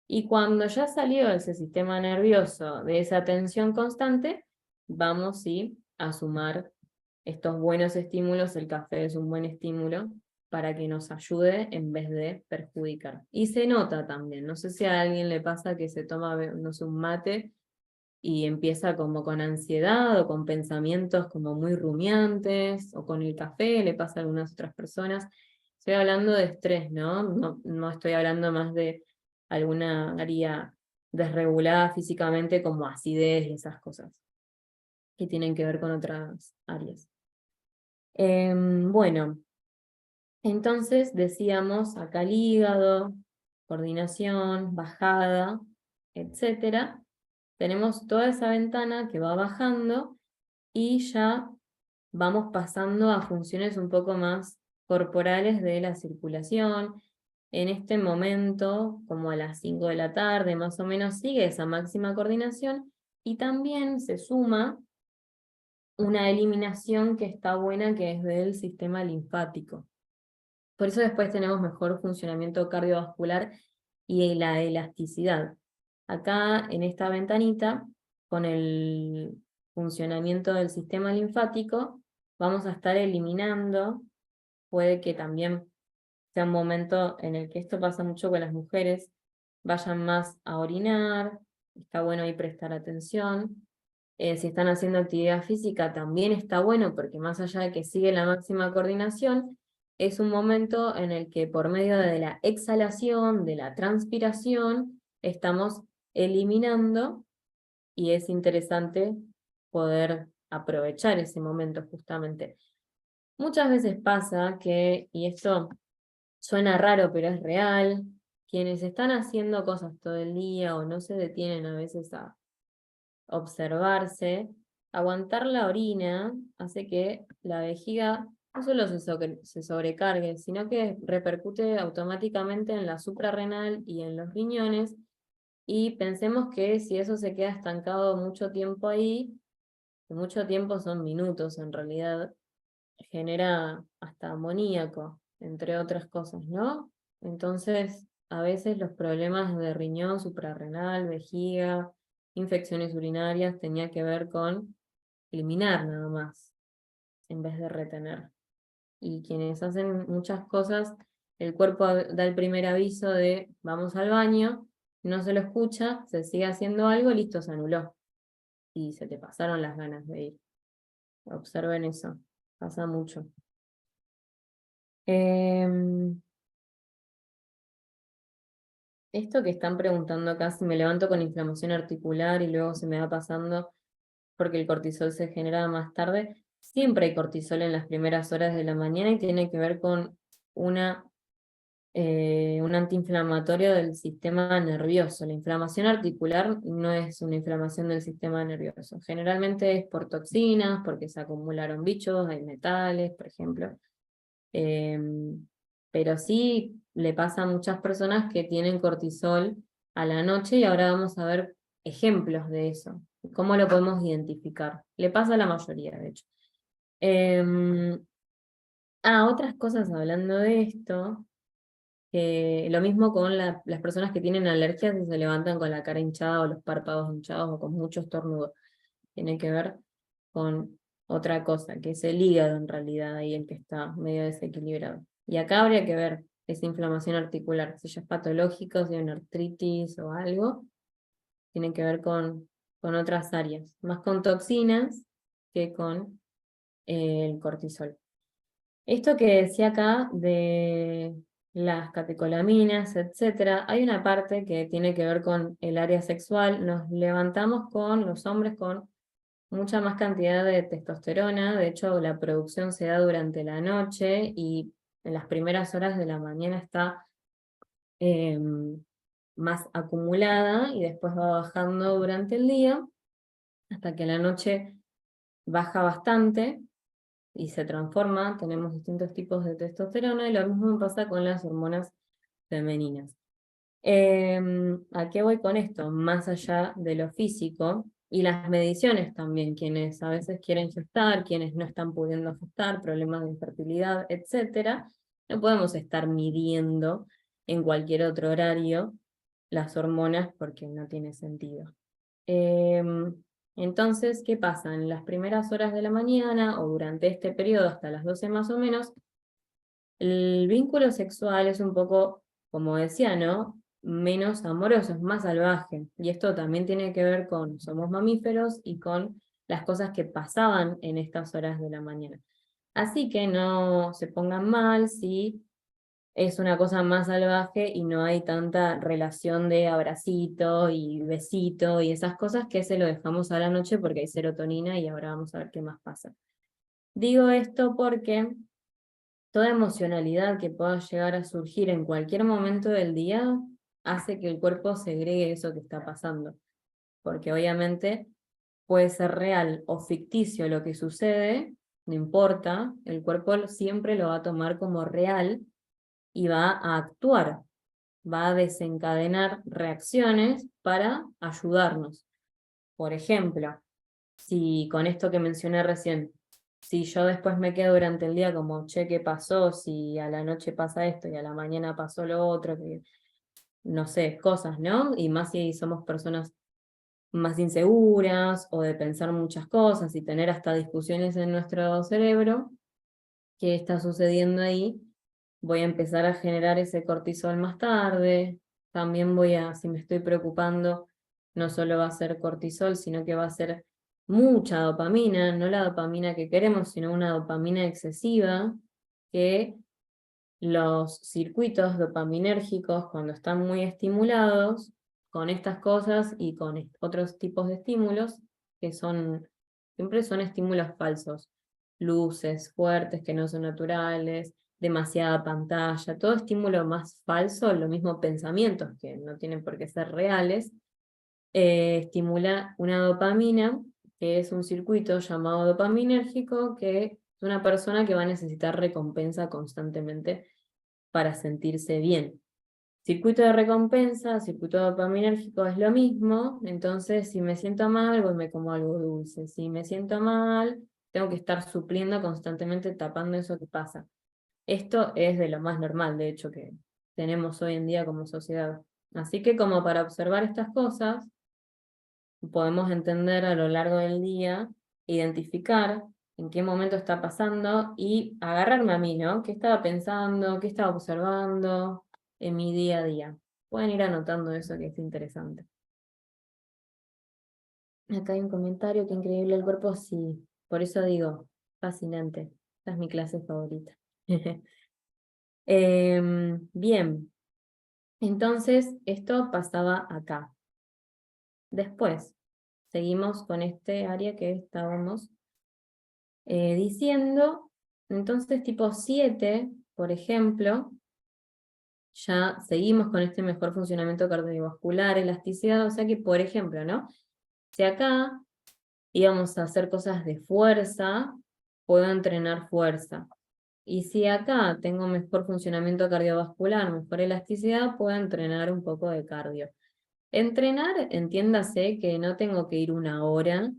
Y cuando ya salió ese sistema nervioso de esa tensión constante, vamos sí a sumar estos buenos estímulos. El café es un buen estímulo para que nos ayude en vez de perjudicar. Y se nota también, no sé si a alguien le pasa que se toma, no sé, un mate y empieza como con ansiedad o con pensamientos como muy rumiantes, o con el café, le pasa a algunas otras personas. Estoy hablando de estrés, ¿no? No estoy hablando más de alguna área desregulada físicamente como acidez y esas cosas, que tienen que ver con otras áreas. Bueno, entonces decíamos acá el hígado, coordinación, bajada, etcétera, tenemos toda esa ventana que va bajando y ya vamos pasando a funciones un poco más corporales de la circulación. En este momento, como a las 5 de la tarde más o menos, sigue esa máxima coordinación y también se suma una eliminación que está buena, que es del sistema linfático. Por eso después tenemos mejor funcionamiento cardiovascular y la elasticidad. Acá en esta ventanita, con el funcionamiento del sistema linfático, vamos a estar eliminando, puede que también sea un momento en el que esto pasa mucho con las mujeres, vayan más a orinar, está bueno ahí prestar atención. Si están haciendo actividad física también está bueno, porque más allá de que sigue la máxima coordinación, es un momento en el que por medio de la exhalación, de la transpiración, estamos eliminando, y es interesante poder aprovechar ese momento justamente. Muchas veces pasa que, y esto suena raro pero es real, quienes están haciendo cosas todo el día o no se detienen a veces a observarse, aguantar la orina hace que la vejiga no solo se sobrecargue, sino que repercute automáticamente en la suprarrenal y en los riñones, y pensemos que si eso se queda estancado mucho tiempo ahí, que mucho tiempo son minutos en realidad, genera hasta amoníaco, entre otras cosas, ¿no? Entonces, a veces los problemas de riñón, suprarrenal, vejiga, infecciones urinarias, tenía que ver con eliminar nada más, en vez de retener. Y quienes hacen muchas cosas, el cuerpo da el primer aviso de vamos al baño, no se lo escucha, se sigue haciendo algo, listo, se anuló. Y se te pasaron las ganas de ir. Observen eso, pasa mucho. Esto que están preguntando acá, si me levanto con inflamación articular y luego se me va pasando porque el cortisol se genera más tarde, siempre hay cortisol en las primeras horas de la mañana y tiene que ver con un antiinflamatorio del sistema nervioso. La inflamación articular no es una inflamación del sistema nervioso. Generalmente es por toxinas, porque se acumularon bichos, hay metales, por ejemplo. Pero sí le pasa a muchas personas que tienen cortisol a la noche y ahora vamos a ver ejemplos de eso. ¿Cómo lo podemos identificar? Le pasa a la mayoría, de hecho. Otras cosas hablando de esto, lo mismo con las personas que tienen alergias y se levantan con la cara hinchada o los párpados hinchados o con mucho estornudo. Tiene que ver con otra cosa, que es el hígado en realidad, ahí el que está medio desequilibrado. Y acá habría que ver esa inflamación articular, si ya es patológico, si es una artritis o algo, tiene que ver con otras áreas, más con toxinas que con el cortisol. Esto que decía acá de las catecolaminas, etcétera, hay una parte que tiene que ver con el área sexual. Nos levantamos con los hombres con mucha más cantidad de testosterona, de hecho la producción se da durante la noche y en las primeras horas de la mañana está más acumulada y después va bajando durante el día, hasta que a la noche baja bastante y se transforma, tenemos distintos tipos de testosterona y lo mismo pasa con las hormonas femeninas. ¿A qué voy con esto? Más allá de lo físico y las mediciones también, quienes a veces quieren gestar, quienes no están pudiendo gestar, problemas de infertilidad, etcétera, no podemos estar midiendo en cualquier otro horario las hormonas porque no tiene sentido. Entonces, ¿qué pasa? En las primeras horas de la mañana o durante este periodo hasta las 12 más o menos, el vínculo sexual es un poco, como decía, ¿no? Menos amoroso, es más salvaje. Y esto también tiene que ver con, somos mamíferos y con las cosas que pasaban en estas horas de la mañana. Así que no se pongan mal si es una cosa más salvaje y no hay tanta relación de abracito y besito y esas cosas, que se lo dejamos a la noche porque hay serotonina y ahora vamos a ver qué más pasa. Digo esto porque toda emocionalidad que pueda llegar a surgir en cualquier momento del día hace que el cuerpo segregue eso que está pasando. Porque obviamente puede ser real o ficticio lo que sucede, no importa, el cuerpo siempre lo va a tomar como real y va a actuar, va a desencadenar reacciones para ayudarnos. Por ejemplo, si con esto que mencioné recién, si yo después me quedo durante el día como, che, ¿qué pasó? Si a la noche pasa esto y a la mañana pasó lo otro, que no sé, cosas, ¿no? Y más si somos personas más inseguras o de pensar muchas cosas y tener hasta discusiones en nuestro cerebro, ¿qué está sucediendo ahí? Voy a empezar a generar ese cortisol más tarde, también si me estoy preocupando, no solo va a ser cortisol, sino que va a ser mucha dopamina, no la dopamina que queremos, sino una dopamina excesiva, que los circuitos dopaminérgicos, cuando están muy estimulados con estas cosas y con otros tipos de estímulos, que siempre son estímulos falsos, luces fuertes que no son naturales, demasiada pantalla, todo estímulo más falso, lo mismo pensamientos que no tienen por qué ser reales, estimula una dopamina, que es un circuito llamado dopaminérgico, que es una persona que va a necesitar recompensa constantemente para sentirse bien. Circuito de recompensa, circuito dopaminérgico es lo mismo, entonces si me siento mal, voy me como algo dulce. Si me siento mal, tengo que estar supliendo constantemente, tapando eso que pasa. Esto es de lo más normal, de hecho, que tenemos hoy en día como sociedad. Así que como para observar estas cosas, podemos entender a lo largo del día, identificar en qué momento está pasando y agarrarme a mí, ¿no? ¿Qué estaba pensando? ¿Qué estaba observando en mi día a día? Pueden ir anotando eso que es interesante. Acá hay un comentario, qué increíble el cuerpo, sí. Por eso digo, fascinante. Esta es mi clase favorita. Bien, entonces esto pasaba acá. Después, seguimos con este área que estábamos diciendo, entonces tipo 7, por ejemplo, ya seguimos con este mejor funcionamiento cardiovascular, elasticidad, o sea que, por ejemplo, ¿no? Si acá íbamos a hacer cosas de fuerza, puedo entrenar fuerza. Y si acá tengo mejor funcionamiento cardiovascular, mejor elasticidad, puedo entrenar un poco de cardio. Entrenar, entiéndase que no tengo que ir una hora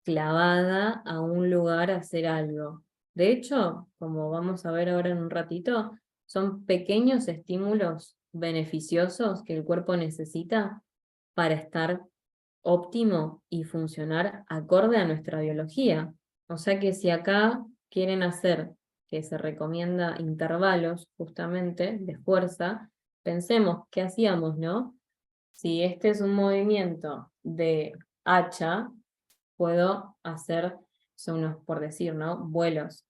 clavada a un lugar a hacer algo. De hecho, como vamos a ver ahora en un ratito, son pequeños estímulos beneficiosos que el cuerpo necesita para estar óptimo y funcionar acorde a nuestra biología. O sea que si acá quieren hacer, que se recomienda intervalos justamente de fuerza, pensemos qué hacíamos, ¿no? Si este es un movimiento de hacha, puedo hacer, son unos, por decir, ¿no? Vuelos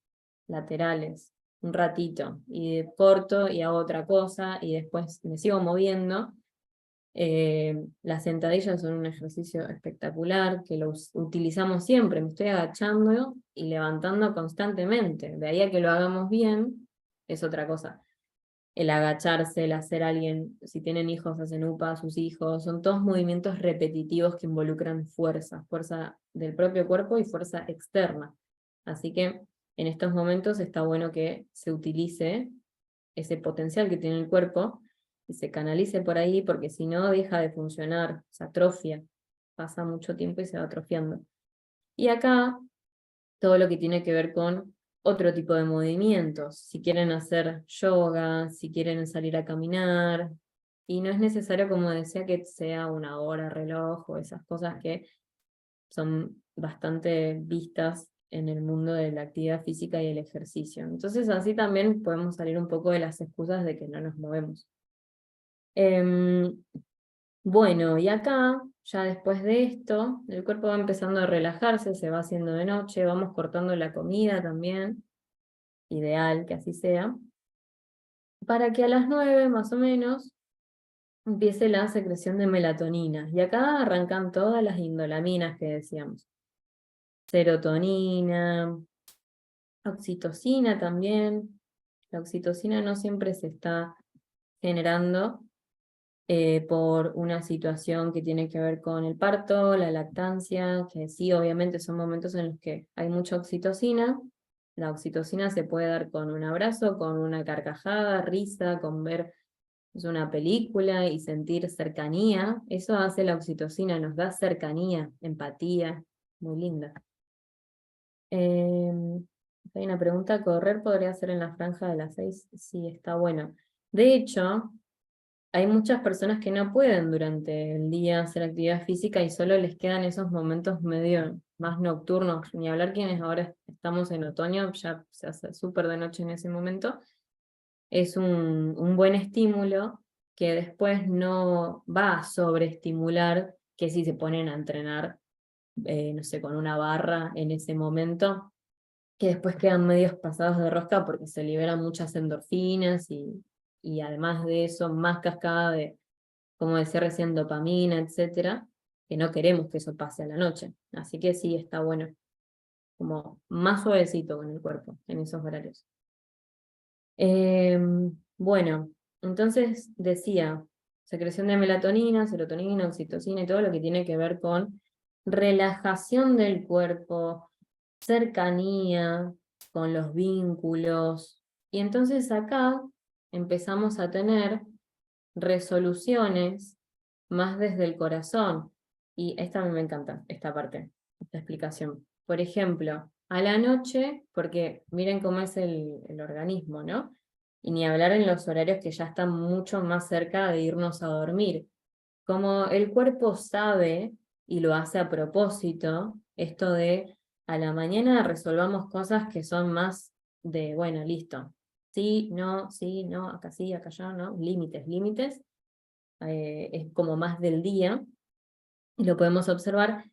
laterales, un ratito, y corto y hago otra cosa, y después me sigo moviendo. Las sentadillas son un ejercicio espectacular que lo utilizamos siempre, me estoy agachando y levantando constantemente. De ahí a que lo hagamos bien, es otra cosa. El agacharse, el hacer alguien, si tienen hijos, hacen UPA a sus hijos, son todos movimientos repetitivos que involucran fuerza, fuerza del propio cuerpo y fuerza externa. Así que en estos momentos está bueno que se utilice ese potencial que tiene el cuerpo y se canalice por ahí, porque si no deja de funcionar, se atrofia, pasa mucho tiempo y se va atrofiando. Y acá todo lo que tiene que ver con otro tipo de movimientos, si quieren hacer yoga, si quieren salir a caminar, y no es necesario, como decía, que sea una hora reloj o esas cosas que son bastante vistas en el mundo de la actividad física y el ejercicio. Entonces así también podemos salir un poco de las excusas de que no nos movemos. Bueno, y acá, ya después de esto, el cuerpo va empezando a relajarse, se va haciendo de noche, vamos cortando la comida también, ideal que así sea, para que a las 9 más o menos empiece la secreción de melatonina. Y acá arrancan todas las indolaminas que decíamos. Serotonina, oxitocina también. La oxitocina no siempre se está generando por una situación que tiene que ver con el parto, la lactancia, que sí, obviamente son momentos en los que hay mucha oxitocina. La oxitocina se puede dar con un abrazo, con una carcajada, risa, con ver una película y sentir cercanía. Eso hace la oxitocina, nos da cercanía, empatía, muy linda. Hay una pregunta, ¿correr podría ser en la franja de las 6? Sí, está bueno. De hecho, hay muchas personas que no pueden durante el día hacer actividad física y solo les quedan esos momentos medio más nocturnos, ni hablar quienes ahora estamos en otoño, ya se hace súper de noche en ese momento. Es un buen estímulo que después no va a sobreestimular que si se ponen a entrenar, no sé, con una barra en ese momento, que después quedan medios pasados de rosca porque se liberan muchas endorfinas y además de eso, más cascada de, como decía recién, dopamina, etcétera, que no queremos que eso pase a la noche. Así que sí, está bueno, como más suavecito con el cuerpo en esos horarios. Bueno, entonces decía, secreción de melatonina, serotonina, oxitocina y todo lo que tiene que ver con relajación del cuerpo, cercanía con los vínculos. Y entonces acá empezamos a tener resoluciones más desde el corazón. Y esta a mí me encanta, esta parte, esta explicación. Por ejemplo, a la noche, porque miren cómo es el organismo, ¿no? Y ni hablar en los horarios que ya están mucho más cerca de irnos a dormir. Como el cuerpo sabe, y lo hace a propósito, esto de a la mañana resolvamos cosas que son más de, bueno, listo. Sí, no, acá sí, acá allá, ¿no? Límites, límites. Es como más del día, y lo podemos observar.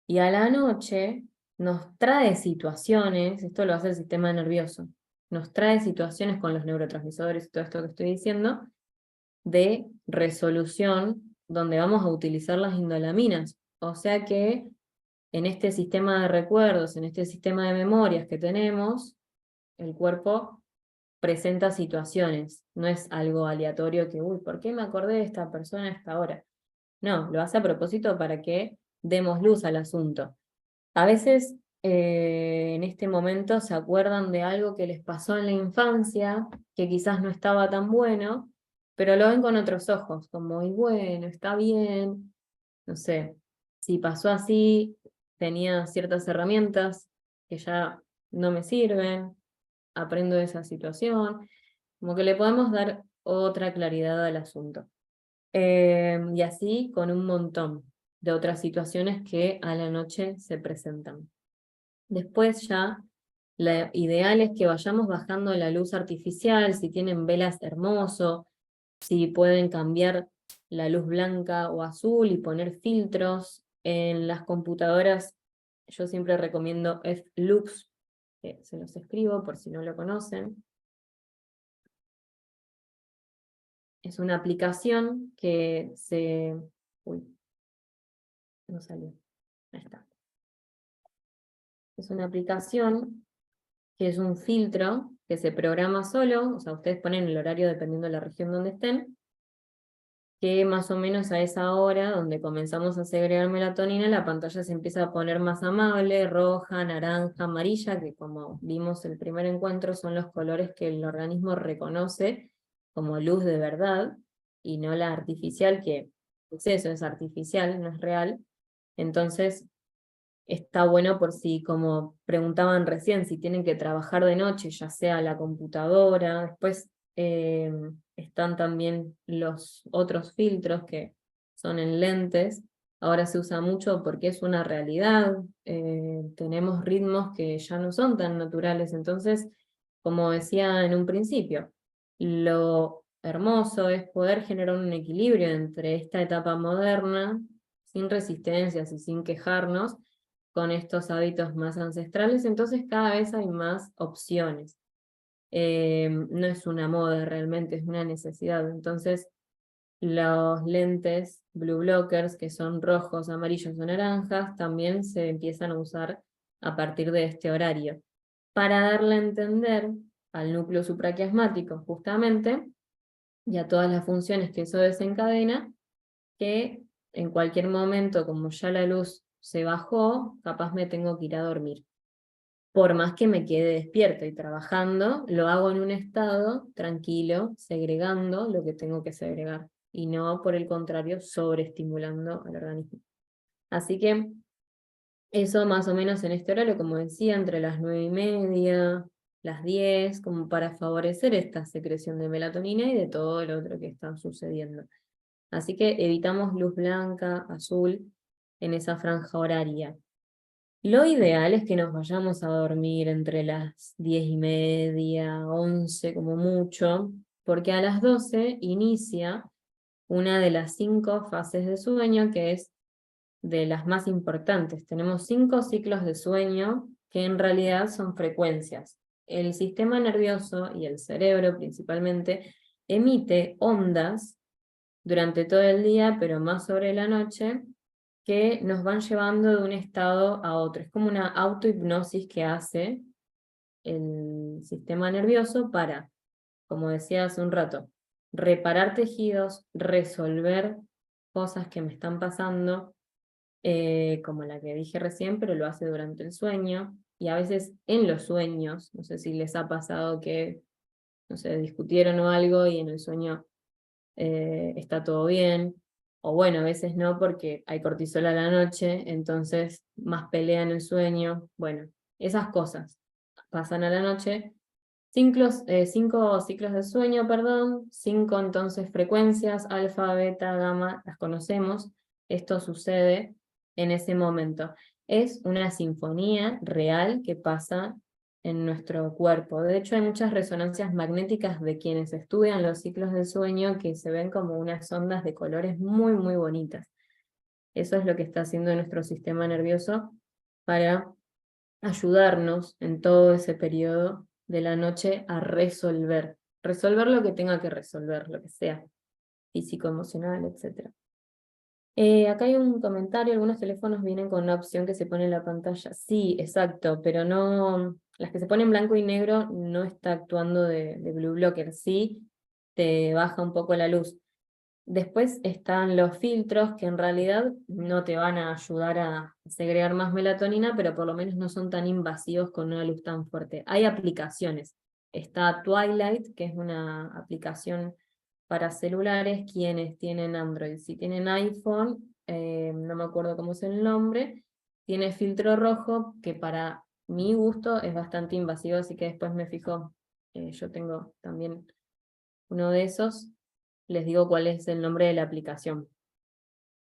Y a la noche nos trae situaciones, esto lo hace el sistema nervioso, nos trae situaciones con los neurotransmisores y todo esto que estoy diciendo, de resolución, donde vamos a utilizar las indolaminas. O sea que en este sistema de recuerdos, en este sistema de memorias que tenemos, el cuerpo presenta situaciones, no es algo aleatorio que, uy, ¿por qué me acordé de esta persona a esta hora? No, lo hace a propósito para que demos luz al asunto. A veces en este momento se acuerdan de algo que les pasó en la infancia, que quizás no estaba tan bueno, pero lo ven con otros ojos, como, y bueno, está bien, no sé, si pasó así, tenía ciertas herramientas que ya no me sirven, aprendo de esa situación, como que le podemos dar otra claridad al asunto. Y así con un montón de otras situaciones que a la noche se presentan. Después ya, la ideal es que vayamos bajando la luz artificial, si tienen velas hermoso, si pueden cambiar la luz blanca o azul y poner filtros. En las computadoras yo siempre recomiendo F-Lux, que se los escribo por si no lo conocen. Es una aplicación que se... Uy, no salió. Ahí está. Es una aplicación que es un filtro que se programa solo, o sea, ustedes ponen el horario dependiendo de la región donde estén, que más o menos a esa hora, donde comenzamos a segregar melatonina, la pantalla se empieza a poner más amable, roja, naranja, amarilla, que como vimos el primer encuentro son los colores que el organismo reconoce como luz de verdad, y no la artificial, que es eso, es artificial, no es real. Entonces, está bueno por si, como preguntaban recién, si tienen que trabajar de noche, ya sea la computadora. Después están también los otros filtros que son en lentes. Ahora se usa mucho porque es una realidad. Tenemos ritmos que ya no son tan naturales. Entonces, como decía en un principio, lo hermoso es poder generar un equilibrio entre esta etapa moderna, sin resistencias y sin quejarnos, con estos hábitos más ancestrales. Entonces cada vez hay más opciones. No es una moda realmente, es una necesidad. Entonces los lentes blue blockers, que son rojos, amarillos o naranjas, también se empiezan a usar a partir de este horario, para darle a entender al núcleo supraquiasmático justamente y a todas las funciones que eso desencadena, que en cualquier momento, como ya la luz se bajó, capaz me tengo que ir a dormir. Por más que me quede despierto y trabajando, lo hago en un estado tranquilo, segregando lo que tengo que segregar, y no, por el contrario, sobreestimulando al organismo. Así que eso más o menos en este horario, como decía, entre las 9:30, las 10, como para favorecer esta secreción de melatonina y de todo lo otro que está sucediendo. Así que evitamos luz blanca, azul, en esa franja horaria. Lo ideal es que nos vayamos a dormir entre las 10:30, 11 como mucho, porque a las 12 inicia una de las 5 fases de sueño, que es de las más importantes. Tenemos 5 ciclos de sueño que en realidad son frecuencias. El sistema nervioso y el cerebro principalmente emite ondas durante todo el día, pero más sobre la noche, que nos van llevando de un estado a otro. Es como una autohipnosis que hace el sistema nervioso para, como decía hace un rato, reparar tejidos, resolver cosas que me están pasando, como la que dije recién, pero lo hace durante el sueño, y a veces en los sueños, no sé si les ha pasado que, no sé, discutieron o algo y en el sueño está todo bien, o bueno, a veces no porque hay cortisol a la noche, entonces más pelea en el sueño, bueno, esas cosas pasan a la noche. 5 ciclos de sueño, perdón, 5 entonces frecuencias, alfa, beta, gamma, las conocemos, esto sucede en ese momento. Es una sinfonía real que pasa en nuestro cuerpo. De hecho, hay muchas resonancias magnéticas de quienes estudian los ciclos del sueño que se ven como unas ondas de colores muy, muy bonitas. Eso es lo que está haciendo nuestro sistema nervioso para ayudarnos en todo ese periodo de la noche a resolver lo que tenga que resolver, lo que sea, físico, emocional, etc. Acá hay un comentario, algunos teléfonos vienen con una opción que se pone en la pantalla. Sí, exacto, pero no, las que se ponen blanco y negro no está actuando de blue blocker, sí te baja un poco la luz. Después están los filtros que en realidad no te van a ayudar a segregar más melatonina, pero por lo menos no son tan invasivos con una luz tan fuerte. Hay aplicaciones. Está Twilight, que es una aplicación para celulares, quienes tienen Android. Si tienen iPhone, no me acuerdo cómo es el nombre, tiene filtro rojo, que para mi gusto es bastante invasivo, así que después me fijo, yo tengo también uno de esos, les digo cuál es el nombre de la aplicación.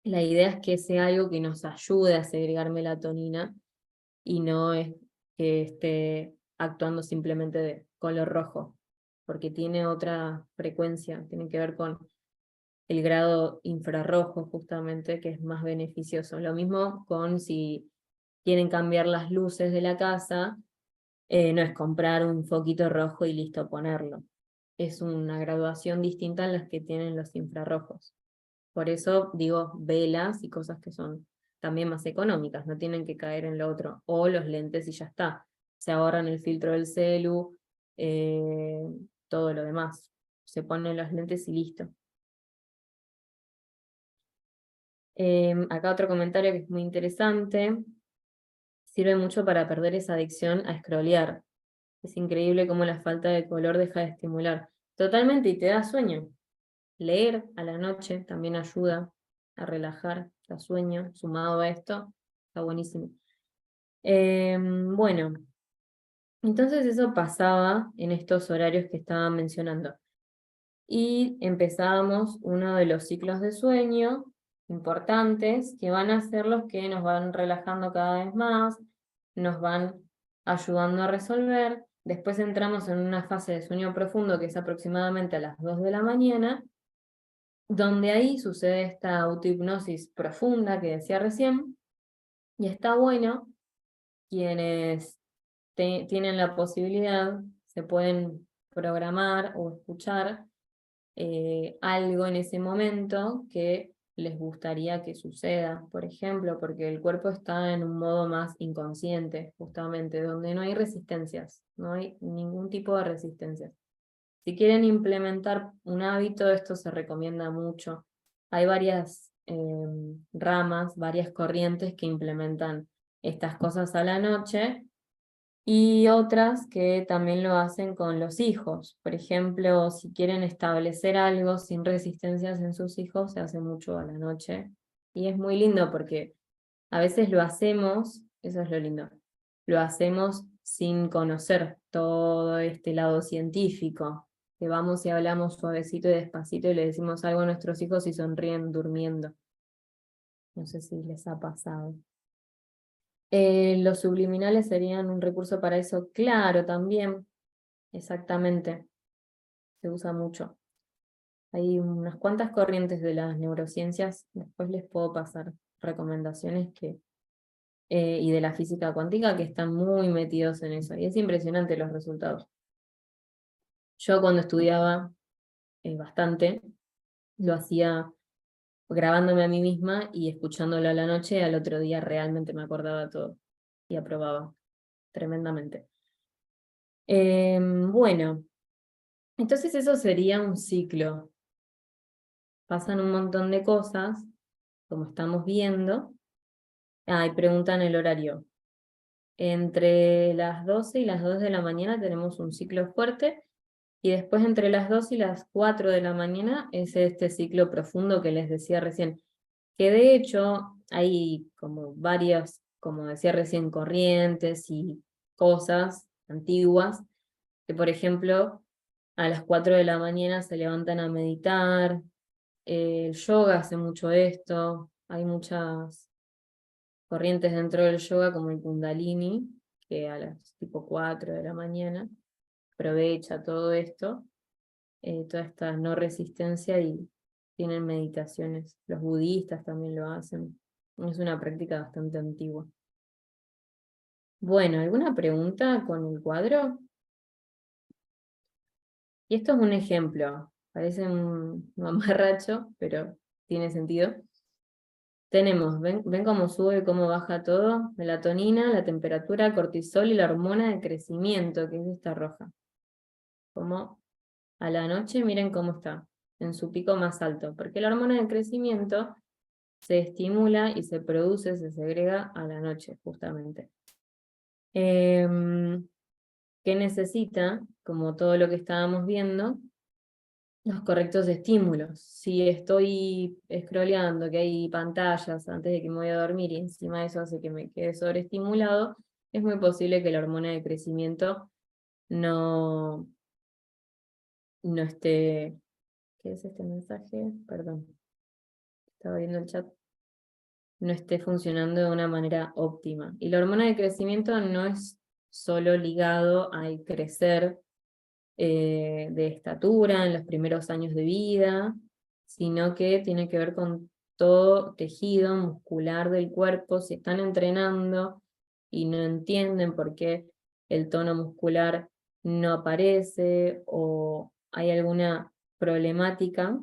La idea es que sea algo que nos ayude a segregar melatonina y no es que esté actuando simplemente de color rojo, porque tiene otra frecuencia, tiene que ver con el grado infrarrojo justamente, que es más beneficioso. Lo mismo con si quieren cambiar las luces de la casa, no es comprar un foquito rojo y listo ponerlo. Es una graduación distinta a las que tienen los infrarrojos. Por eso digo velas y cosas que son también más económicas, no tienen que caer en lo otro. O los lentes y ya está. Se ahorran el filtro del celu, eh, todo lo demás. Se ponen los lentes y listo. Acá otro comentario que es muy interesante. Sirve mucho para perder esa adicción a scrollear. Es increíble cómo la falta de color deja de estimular. Totalmente, y te da sueño. Leer a la noche también ayuda a relajar, da sueño, sumado a esto, está buenísimo. Bueno, entonces eso pasaba en estos horarios que estaba mencionando. Y empezábamos uno de los ciclos de sueño importantes, que van a ser los que nos van relajando cada vez más, nos van ayudando a resolver. Después entramos en una fase de sueño profundo que es aproximadamente a las 2 de la mañana, donde ahí sucede esta autohipnosis profunda que decía recién, y está bueno, quienes tienen la posibilidad, se pueden programar o escuchar algo en ese momento que les gustaría que suceda, por ejemplo, porque el cuerpo está en un modo más inconsciente, justamente, donde no hay resistencias, no hay ningún tipo de resistencias. Si quieren implementar un hábito, esto se recomienda mucho. Hay varias ramas, varias corrientes que implementan estas cosas a la noche y otras que también lo hacen con los hijos. Por ejemplo, si quieren establecer algo sin resistencias en sus hijos, se hace mucho a la noche. Y es muy lindo porque a veces lo hacemos, eso es lo lindo, lo hacemos sin conocer todo este lado científico, que vamos y hablamos suavecito y despacito y le decimos algo a nuestros hijos y sonríen durmiendo. No sé si les ha pasado. Los subliminales serían un recurso para eso, claro, también, exactamente, se usa mucho. Hay unas cuantas corrientes de las neurociencias, después les puedo pasar recomendaciones y de la física cuántica que están muy metidos en eso, y es impresionante los resultados. Yo cuando estudiaba bastante, lo hacía grabándome a mí misma y escuchándolo a la noche, al otro día realmente me acordaba todo y aprobaba tremendamente. Bueno, entonces eso sería un ciclo. Pasan un montón de cosas, como estamos viendo. Y preguntan el horario. Entre las 12 y las 2 de la mañana tenemos un ciclo fuerte, y después entre las 2 y las 4 de la mañana es este ciclo profundo que les decía recién, que de hecho hay como varias, como decía recién, corrientes y cosas antiguas, que por ejemplo a las 4 de la mañana se levantan a meditar, el yoga hace mucho esto, hay muchas corrientes dentro del yoga como el Kundalini, que a las tipo 4 de la mañana aprovecha todo esto, toda esta no resistencia y tienen meditaciones. Los budistas también lo hacen. Es una práctica bastante antigua. Bueno, ¿alguna pregunta con el cuadro? Y esto es un ejemplo. Parece un mamarracho, pero tiene sentido. Tenemos, ven cómo sube y cómo baja todo, melatonina, la temperatura, cortisol y la hormona de crecimiento, que es esta roja. Como a la noche, miren cómo está, en su pico más alto, porque la hormona de crecimiento se estimula y se produce, se segrega a la noche, justamente. ¿Qué necesita? Como todo lo que estábamos viendo, los correctos estímulos. Si estoy scrolleando, que hay pantallas antes de que me voy a dormir y encima eso hace que me quede sobreestimulado, es muy posible que la hormona de crecimiento no esté... ¿Qué es este mensaje? Perdón, estaba viendo el chat. No esté funcionando de una manera óptima. Y la hormona de crecimiento no es solo ligado al crecer de estatura en los primeros años de vida, sino que tiene que ver con todo tejido muscular del cuerpo. Si están entrenando y no entienden por qué el tono muscular no aparece o hay alguna problemática,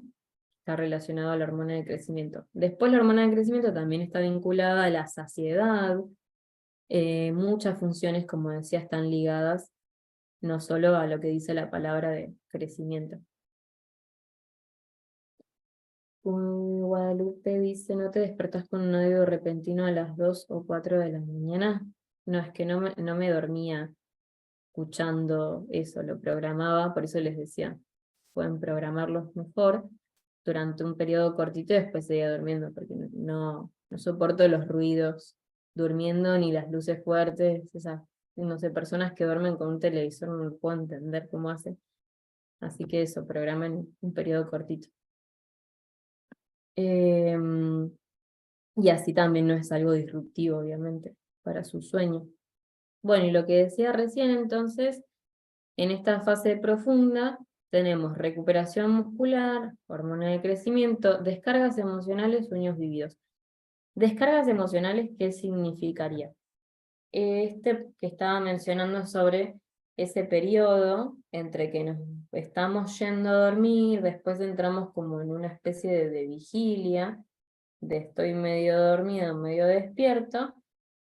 está relacionado a la hormona de crecimiento. Después la hormona de crecimiento también está vinculada a la saciedad. Muchas funciones, como decía, están ligadas no solo a lo que dice la palabra de crecimiento. Guadalupe dice, ¿no te despertás con un oído repentino a las 2 o 4 de la mañana? No, es que no me dormía escuchando eso, lo programaba, por eso les decía, pueden programarlos mejor durante un periodo cortito y después seguía durmiendo, porque no soporto los ruidos durmiendo ni las luces fuertes, esas, no sé, personas que duermen con un televisor, no lo puedo entender cómo hacen. Así que eso, programen un periodo cortito. Y así también no es algo disruptivo, obviamente, para su sueño. Bueno, y lo que decía recién entonces, en esta fase profunda tenemos recuperación muscular, hormona de crecimiento, descargas emocionales, sueños vividos. Descargas emocionales, ¿qué significaría? Este que estaba mencionando sobre ese periodo entre que nos estamos yendo a dormir, después entramos como en una especie de vigilia, de estoy medio dormido, medio despierto,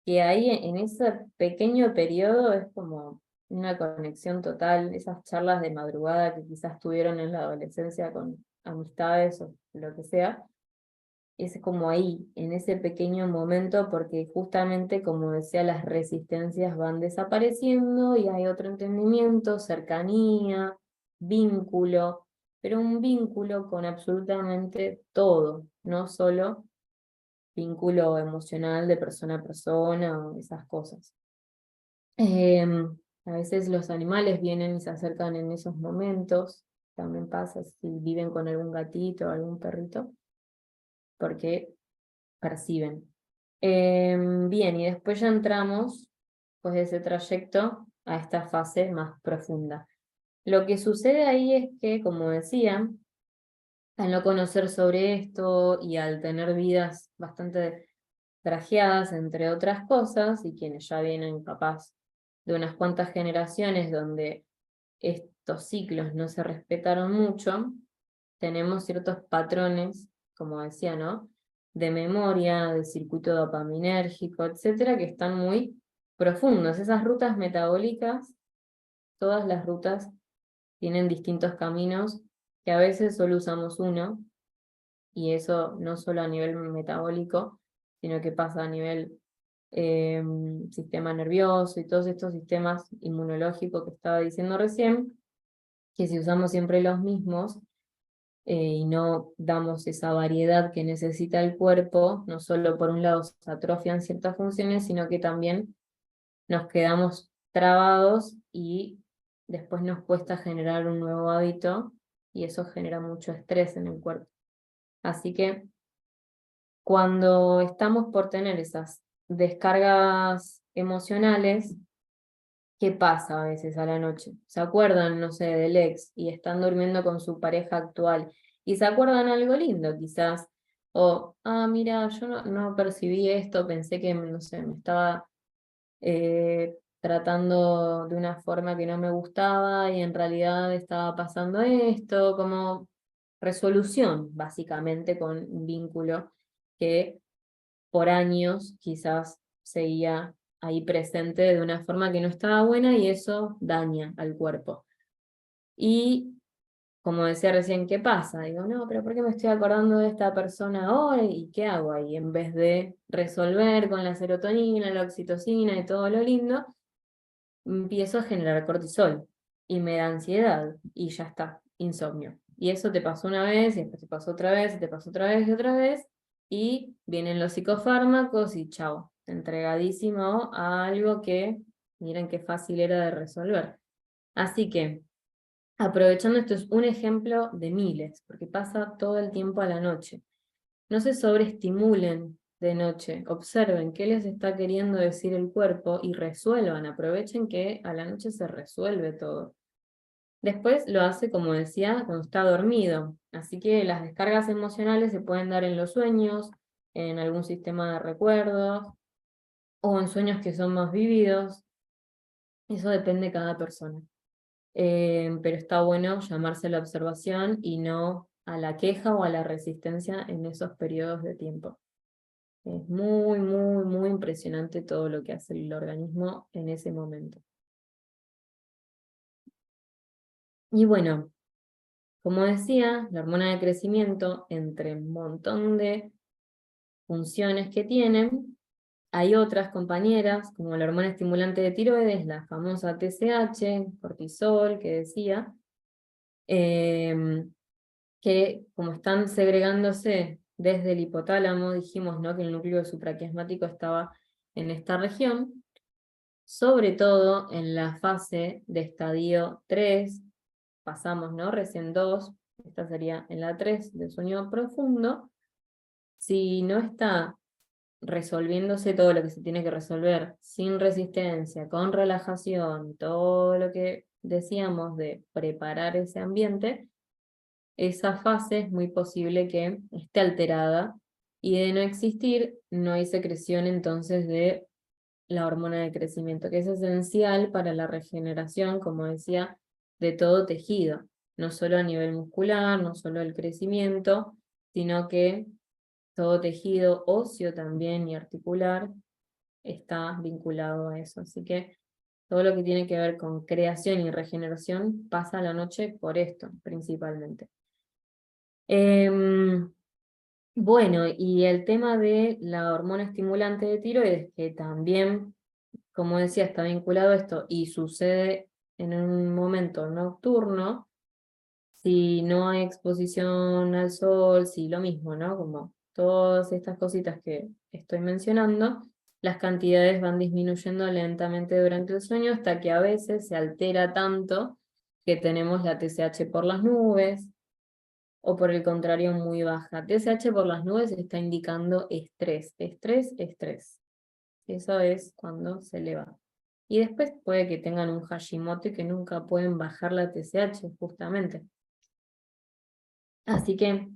que ahí en ese pequeño periodo es como una conexión total, esas charlas de madrugada que quizás tuvieron en la adolescencia con amistades o lo que sea, es como ahí, en ese pequeño momento, porque justamente, como decía, las resistencias van desapareciendo y hay otro entendimiento, cercanía, vínculo, pero un vínculo con absolutamente todo, no solo vínculo emocional de persona a persona o esas cosas. A veces los animales vienen y se acercan en esos momentos, también pasa si viven con algún gatito o algún perrito, porque perciben. Bien, y después ya entramos, pues de ese trayecto, a esta fase más profunda. Lo que sucede ahí es que, como decía, al no conocer sobre esto y al tener vidas bastante trajeadas, entre otras cosas, y quienes ya vienen capaz de unas cuantas generaciones donde estos ciclos no se respetaron mucho, tenemos ciertos patrones, como decía, ¿no? De memoria, de circuito dopaminérgico, etcétera, que están muy profundos. Esas rutas metabólicas, todas las rutas tienen distintos caminos, que a veces solo usamos uno, y eso no solo a nivel metabólico, sino que pasa a nivel sistema nervioso y todos estos sistemas inmunológicos que estaba diciendo recién, que si usamos siempre los mismos y no damos esa variedad que necesita el cuerpo, no solo por un lado se atrofian ciertas funciones, sino que también nos quedamos trabados y después nos cuesta generar un nuevo hábito y eso genera mucho estrés en el cuerpo. Así que cuando estamos por tener esas descargas emocionales, ¿qué pasa a veces a la noche? ¿Se acuerdan, no sé, del ex y están durmiendo con su pareja actual y se acuerdan algo lindo quizás? O, mira, yo no percibí esto, pensé que, no sé, me estaba tratando de una forma que no me gustaba y en realidad estaba pasando esto, como resolución, básicamente, con un vínculo que por años quizás seguía ahí presente de una forma que no estaba buena y eso daña al cuerpo. Y como decía recién, ¿qué pasa? Digo, no, pero ¿por qué me estoy acordando de esta persona ahora? ¿Y qué hago ahí? En vez de resolver con la serotonina, la oxitocina y todo lo lindo, empiezo a generar cortisol y me da ansiedad y ya está, insomnio. Y eso te pasó una vez, y después te pasó otra vez, y te pasó otra vez y otra vez, y vienen los psicofármacos y chao, entregadísimo a algo que, miren qué fácil era de resolver. Así que, aprovechando esto es un ejemplo de miles, porque pasa todo el tiempo a la noche. No se sobreestimulen de noche, observen qué les está queriendo decir el cuerpo y resuelvan, aprovechen que a la noche se resuelve todo. Después lo hace, como decía, cuando está dormido, así que las descargas emocionales se pueden dar en los sueños, en algún sistema de recuerdos, o en sueños que son más vívidos, eso depende de cada persona. Pero está bueno llamarse a la observación y no a la queja o a la resistencia en esos periodos de tiempo. Es muy, muy, muy impresionante todo lo que hace el organismo en ese momento. Y bueno, como decía, la hormona de crecimiento, entre un montón de funciones que tienen, hay otras compañeras, como la hormona estimulante de tiroides, la famosa TSH, cortisol, que decía, que como están segregándose desde el hipotálamo, dijimos, ¿no?, que el núcleo supraquiasmático estaba en esta región, sobre todo en la fase de estadio 3, pasamos, ¿no?, recién 2, esta sería en la 3 del sueño profundo, si no está resolviéndose todo lo que se tiene que resolver, sin resistencia, con relajación, todo lo que decíamos de preparar ese ambiente, esa fase es muy posible que esté alterada, y de no existir, no hay secreción entonces de la hormona de crecimiento, que es esencial para la regeneración, como decía, de todo tejido, no solo a nivel muscular, no solo el crecimiento, sino que todo tejido óseo también y articular está vinculado a eso. Así que Todo lo que tiene que ver con creación y regeneración pasa a la noche por esto, principalmente. Bueno, y el tema de la hormona estimulante de tiroides, que también, como decía, está vinculado a esto y sucede en un momento nocturno, si no hay exposición al sol, si lo mismo, ¿no? Como todas estas cositas que estoy mencionando, las cantidades van disminuyendo lentamente durante el sueño hasta que a veces se altera tanto que tenemos la TSH por las nubes, o por el contrario muy baja. TSH por las nubes está indicando estrés, estrés, estrés. Eso es cuando se eleva. Y después puede que tengan un Hashimoto y que nunca pueden bajar la TSH, justamente. Así que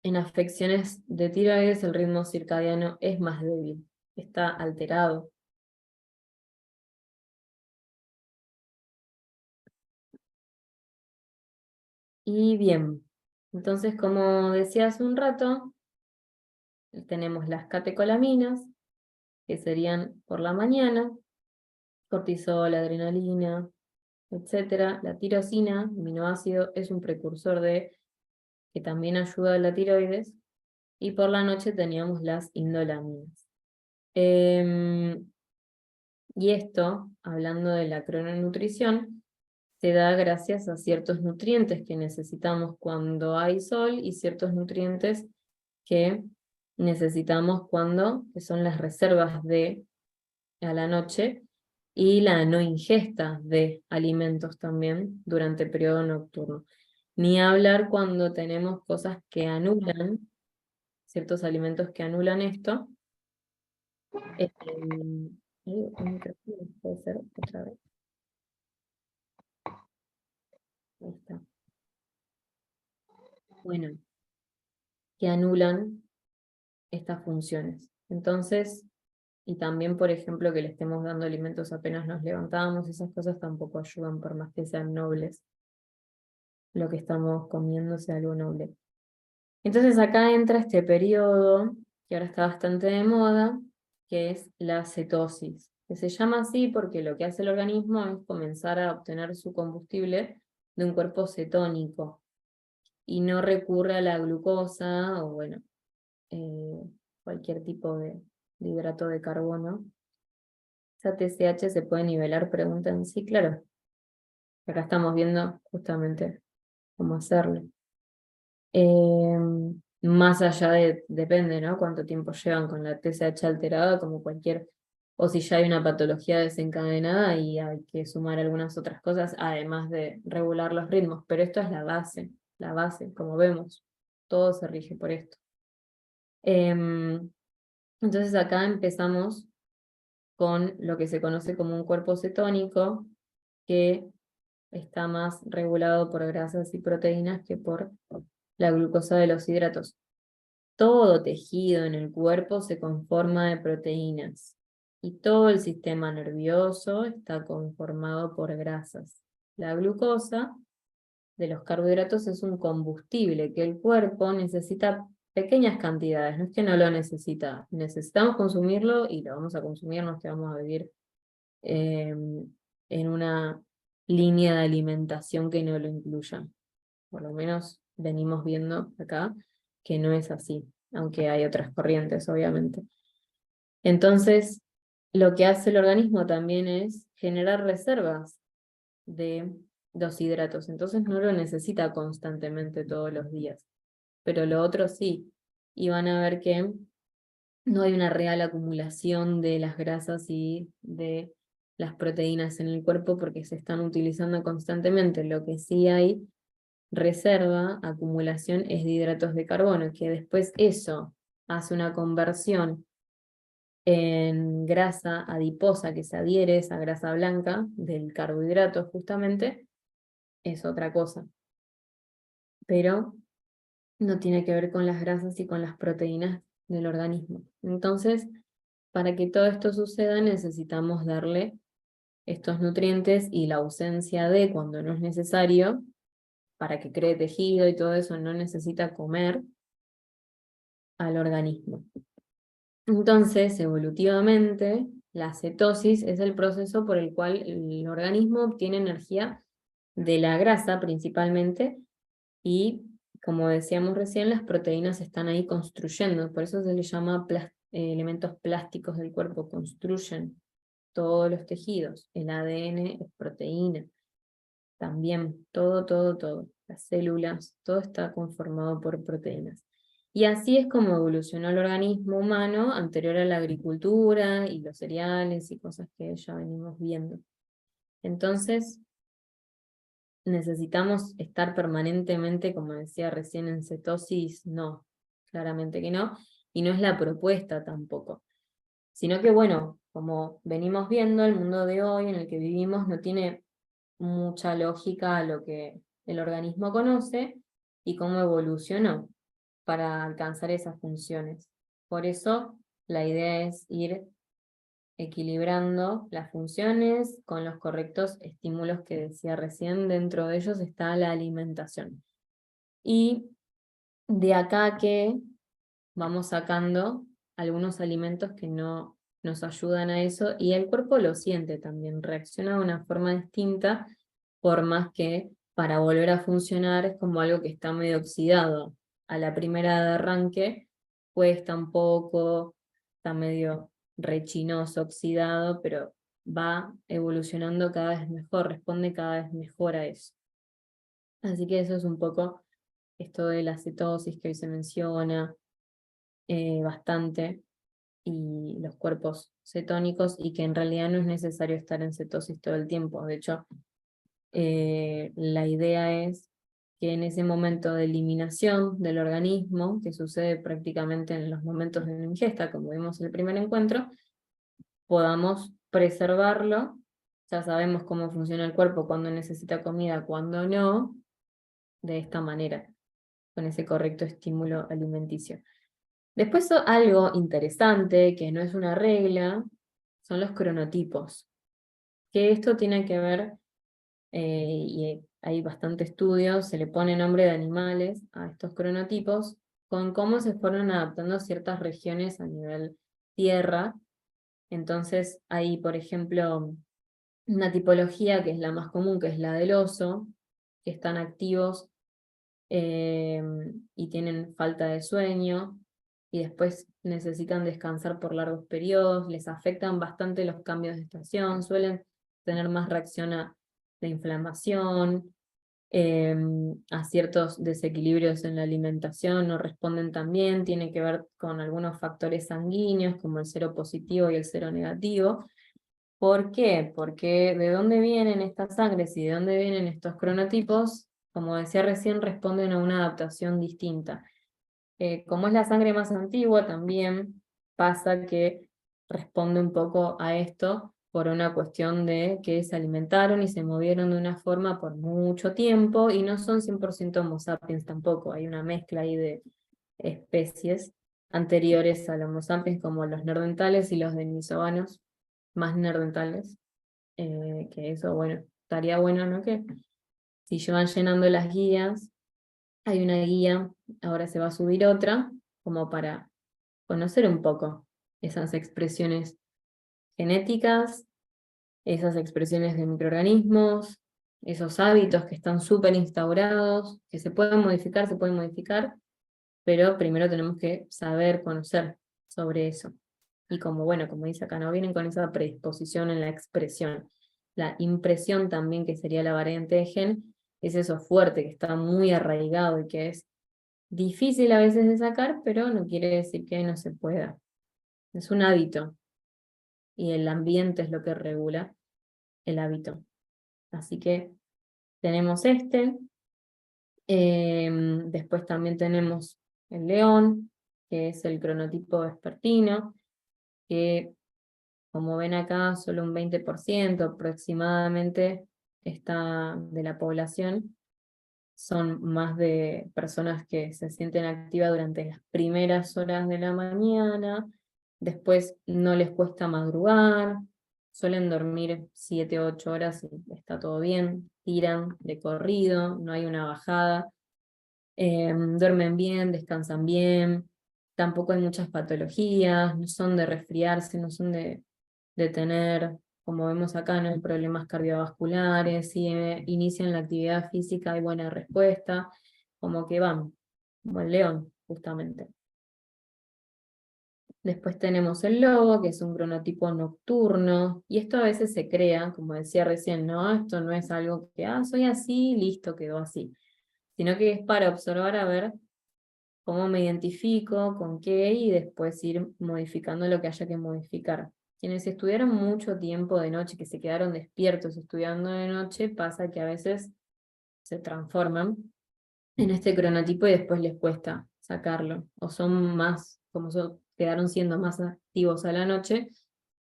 en afecciones de tiroides el ritmo circadiano es más débil, está alterado. Y bien, entonces como decía hace un rato, tenemos las catecolaminas, que serían por la mañana, cortisol, adrenalina, etcétera. La tirosina, aminoácido, es un precursor que también ayuda a la tiroides. Y por la noche teníamos las indolaminas. Y esto, hablando de la crononutrición, se da gracias a ciertos nutrientes que necesitamos cuando hay sol y ciertos nutrientes que necesitamos que son las reservas a la noche, y la no ingesta de alimentos también durante el periodo nocturno. Ni hablar cuando tenemos cosas que anulan, ciertos alimentos que anulan esto. Un micrófono, puede ser otra vez. Ahí está. Bueno, que anulan estas funciones. Entonces, y también, por ejemplo, que le estemos dando alimentos apenas nos levantamos, esas cosas tampoco ayudan, por más que sean nobles. Lo que estamos comiendo sea algo noble. Entonces acá entra este periodo, que ahora está bastante de moda, que es la cetosis, que se llama así porque lo que hace el organismo es comenzar a obtener su combustible de un cuerpo cetónico, y no recurre a la glucosa, o bueno, eh, cualquier tipo de hidrato de carbono. Esa TSH se puede nivelar, preguntan, sí, claro. Acá estamos viendo justamente cómo hacerlo. Más allá depende, ¿no? Cuánto tiempo llevan con la TSH alterada, como o si ya hay una patología desencadenada y hay que sumar algunas otras cosas, además de regular los ritmos. Pero esto es la base, como vemos, todo se rige por esto. Entonces acá empezamos con lo que se conoce como un cuerpo cetónico, que está más regulado por grasas y proteínas que por la glucosa de los hidratos. Todo tejido en el cuerpo se conforma de proteínas y todo el sistema nervioso está conformado por grasas. La glucosa de los carbohidratos es un combustible que el cuerpo necesita pequeñas cantidades, no es que no lo necesita, necesitamos consumirlo y lo vamos a consumir, no es que vamos a vivir en una línea de alimentación que no lo incluya. Por lo menos venimos viendo acá que no es así, aunque hay otras corrientes, obviamente. Entonces, lo que hace el organismo también es generar reservas de los hidratos, entonces no lo necesita constantemente todos los días, pero lo otro sí, y van a ver que no hay una real acumulación de las grasas y de las proteínas en el cuerpo porque se están utilizando constantemente. Lo que sí hay reserva, acumulación, es de hidratos de carbono, que después eso hace una conversión en grasa adiposa que se adhiere a esa grasa blanca del carbohidrato justamente, es otra cosa. Pero no tiene que ver con las grasas y con las proteínas del organismo. Entonces, para que todo esto suceda necesitamos darle estos nutrientes, y la ausencia de cuando no es necesario, para que cree tejido y todo eso, no necesita comer al organismo. Entonces, evolutivamente, La cetosis es el proceso por el cual el organismo obtiene energía de la grasa principalmente, y como decíamos recién, las proteínas están ahí construyendo, por eso se les llama elementos plásticos del cuerpo, construyen todos los tejidos. El ADN es proteína, también todo, las células, todo está conformado por proteínas. Y así es como evolucionó el organismo humano anterior a la agricultura y los cereales y cosas que ya venimos viendo. Entonces, ¿necesitamos estar permanentemente, como decía recién, en cetosis? No, claramente que no, y no es la propuesta tampoco. Sino que bueno, como venimos viendo, el mundo de hoy en el que vivimos no tiene mucha lógica a lo que el organismo conoce y cómo evolucionó para alcanzar esas funciones. Por eso la idea es ir equilibrando las funciones con los correctos estímulos que decía recién. Dentro de ellos está la alimentación. Y de acá que vamos sacando algunos alimentos que no nos ayudan a eso, y el cuerpo lo siente también, reacciona de una forma distinta, por más que para volver a funcionar es como algo que está medio oxidado. A la primera de arranque cuesta un poco, está medio rechinoso, oxidado, pero va evolucionando cada vez mejor, responde cada vez mejor a eso. Así que eso es un poco esto de la cetosis que hoy se menciona bastante, y los cuerpos cetónicos, y que en realidad no es necesario estar en cetosis todo el tiempo. De hecho, la idea es que en ese momento de eliminación del organismo, que sucede prácticamente en los momentos de la ingesta, como vimos en el primer encuentro, podamos preservarlo. Ya sabemos cómo funciona el cuerpo, cuando necesita comida, cuando no, de esta manera, con ese correcto estímulo alimenticio. Después algo interesante, que no es una regla, son los cronotipos. Que esto tiene que ver, y hay bastante estudios, se le pone nombre de animales a estos cronotipos, con cómo se fueron adaptando ciertas regiones a nivel tierra. Entonces hay, por ejemplo, una tipología que es la más común, que es la del oso, que están activos y tienen falta de sueño, y después necesitan descansar por largos periodos, les afectan bastante los cambios de estación, suelen tener más reacción a la inflamación, a ciertos desequilibrios en la alimentación, no responden tan bien, tiene que ver con algunos factores sanguíneos, como el cero positivo y el cero negativo. ¿Por qué? Porque de dónde vienen estas sangres y de dónde vienen estos cronotipos, como decía recién, responden a una adaptación distinta. Como es la sangre más antigua, también pasa que responde un poco a esto por una cuestión de que se alimentaron y se movieron de una forma por mucho tiempo, y no son 100% Homo sapiens tampoco, hay una mezcla ahí de especies anteriores al Homo sapiens, como los neandertales y los denisovanos, más neandertales, que eso, bueno, estaría bueno, ¿no? Que si yo van llenando las guías, hay una guía, ahora se va a subir otra, como para conocer un poco esas expresiones genéticas, esas expresiones de microorganismos, esos hábitos que están súper instaurados, que se pueden modificar, pero primero tenemos que saber, conocer sobre eso. Y como, bueno, como dice acá, no vienen con esa predisposición en la expresión. La impresión también, que sería la variante de gen, es eso fuerte, que está muy arraigado y que es difícil a veces de sacar, pero no quiere decir que no se pueda. Es un hábito, y el ambiente es lo que regula el hábito. Así que tenemos este. Después también tenemos el león, que es el cronotipo vespertino, que como ven acá, solo un 20% aproximadamente está de la población. Son más de personas que se sienten activas durante las primeras horas de la mañana, después no les cuesta madrugar, suelen dormir 7 o 8 horas y está todo bien, tiran de corrido, no hay una bajada, duermen bien, descansan bien, tampoco hay muchas patologías, no son de resfriarse, no son de de tener, como vemos acá, ¿no? Problemas cardiovasculares, si inician la actividad física hay buena respuesta, como que van, como el león, justamente. Después tenemos el lobo, que es un cronotipo nocturno, y esto a veces se crea, como decía recién, ¿no? Esto no es algo que, soy así, listo, quedó así, sino que es para observar a ver cómo me identifico, con qué, y después ir modificando lo que haya que modificar. Quienes estudiaron mucho tiempo de noche, que se quedaron despiertos estudiando de noche, pasa que a veces se transforman en este cronotipo y después les cuesta sacarlo, o son más, como quedaron siendo más activos a la noche,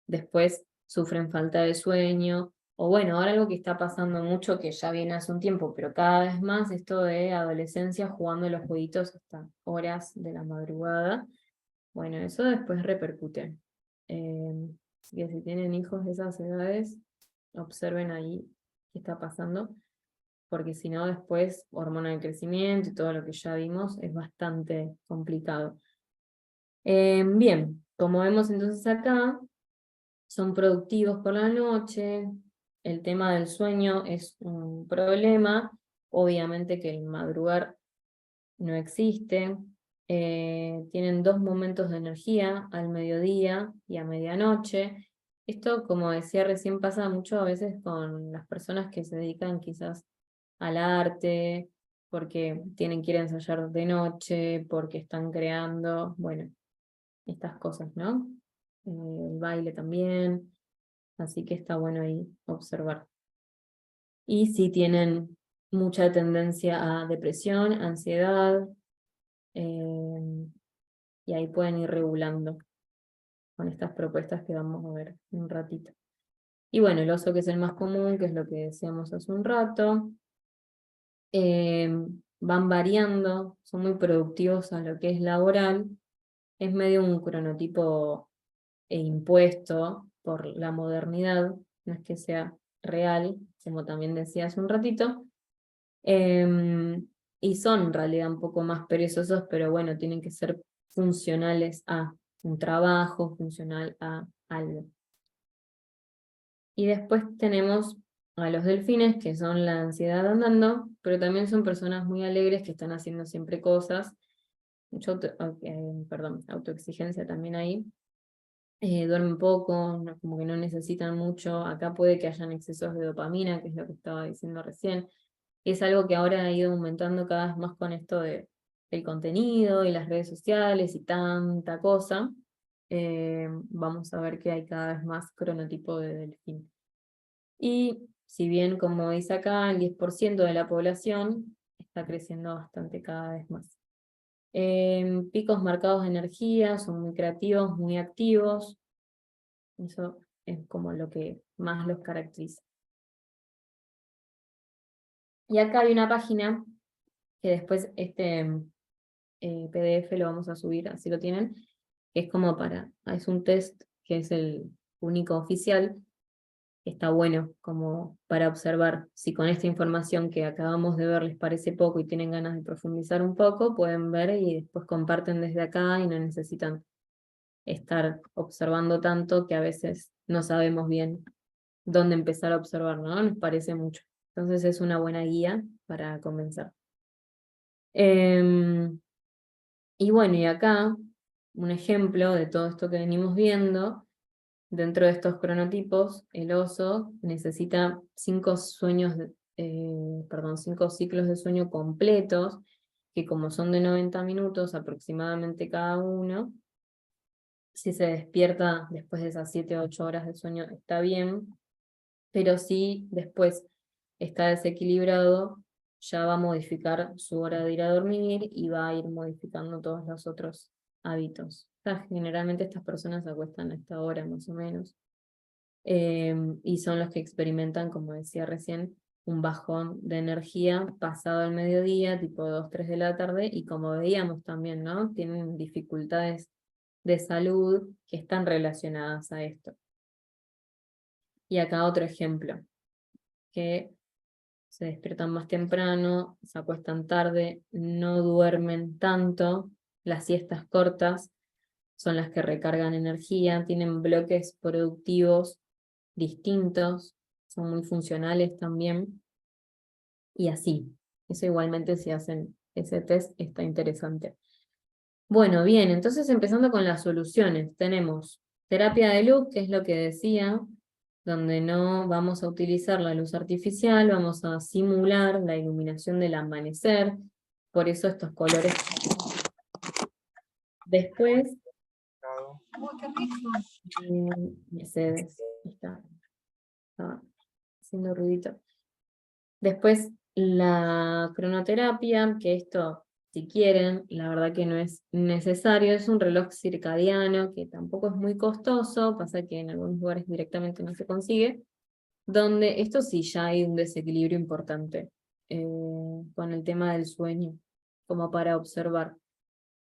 después sufren falta de sueño, o bueno, ahora algo que está pasando mucho, que ya viene hace un tiempo, pero cada vez más, esto de adolescencia jugando los jueguitos hasta horas de la madrugada, bueno, eso después repercute. Así que si tienen hijos de esas edades, observen ahí qué está pasando, porque si no después hormona del crecimiento y todo lo que ya vimos es bastante complicado. Bien, como vemos entonces acá, son productivos por la noche, el tema del sueño es un problema, obviamente que el madrugar no existe, tienen 2 momentos de energía, al mediodía y a medianoche. Esto, como decía recién, pasa mucho a veces con las personas que se dedican quizás al arte, porque tienen que ir a ensayar de noche, porque están creando, bueno, estas cosas, ¿no? El baile también, así que está bueno ahí observar. Y si tienen mucha tendencia a depresión, ansiedad, y ahí pueden ir regulando con estas propuestas que vamos a ver en un ratito. Y bueno, el oso, que es el más común, que es lo que decíamos hace un rato, van variando, son muy productivos a lo que es laboral, es medio un cronotipo impuesto por la modernidad, no es que sea real, como también decía hace un ratito, y son en realidad un poco más perezosos, pero bueno, tienen que ser funcionales a un trabajo, funcional a algo. Y después tenemos a los delfines, que son la ansiedad andando, pero también son personas muy alegres que están haciendo siempre cosas, mucha autoexigencia también ahí. Duermen poco, como que no necesitan mucho. Acá puede que hayan excesos de dopamina, que es lo que estaba diciendo recién. Es algo que ahora ha ido aumentando cada vez más con esto del contenido y las redes sociales y tanta cosa. Vamos a ver que hay cada vez más cronotipo de delfín. Y si bien, como dice acá, el 10% de la población está creciendo bastante cada vez más. Picos marcados de energía, son muy creativos, muy activos. Eso es como lo que más los caracteriza. Y acá hay una página que después este PDF lo vamos a subir, así lo tienen, que es como es un test que es el único oficial, que está bueno como para observar si con esta información que acabamos de ver les parece poco y tienen ganas de profundizar un poco, pueden ver y después comparten desde acá y no necesitan estar observando tanto que a veces no sabemos bien dónde empezar a observar, ¿no? Nos parece mucho. Entonces es una buena guía para comenzar. Y bueno, y acá un ejemplo de todo esto que venimos viendo, dentro de estos cronotipos, el oso necesita 5 ciclos de sueño completos, que como son de 90 minutos aproximadamente cada uno, si se despierta después de esas 7 o 8 horas de sueño está bien, pero si después está desequilibrado, ya va a modificar su hora de ir a dormir y va a ir modificando todos los otros hábitos. Generalmente estas personas se acuestan a esta hora más o menos, y son los que experimentan, como decía recién, un bajón de energía pasado el mediodía, tipo 2, 3 de la tarde, y como veíamos también, ¿no? Tienen dificultades de salud que están relacionadas a esto. Y acá otro ejemplo, que se despiertan más temprano, se acuestan tarde, no duermen tanto, las siestas cortas son las que recargan energía, tienen bloques productivos distintos, son muy funcionales también, y así. Eso igualmente si hacen ese test está interesante. Bueno, bien, entonces empezando con las soluciones, tenemos terapia de luz, que es lo que decía, donde no vamos a utilizar la luz artificial, vamos a simular la iluminación del amanecer, por eso estos colores. Después, Mercedes, está haciendo ruidito. Después la cronoterapia, que esto, si quieren, la verdad que no es necesario, es un reloj circadiano que tampoco es muy costoso, pasa que en algunos lugares directamente no se consigue, donde esto sí ya hay un desequilibrio importante con el tema del sueño, como para observar,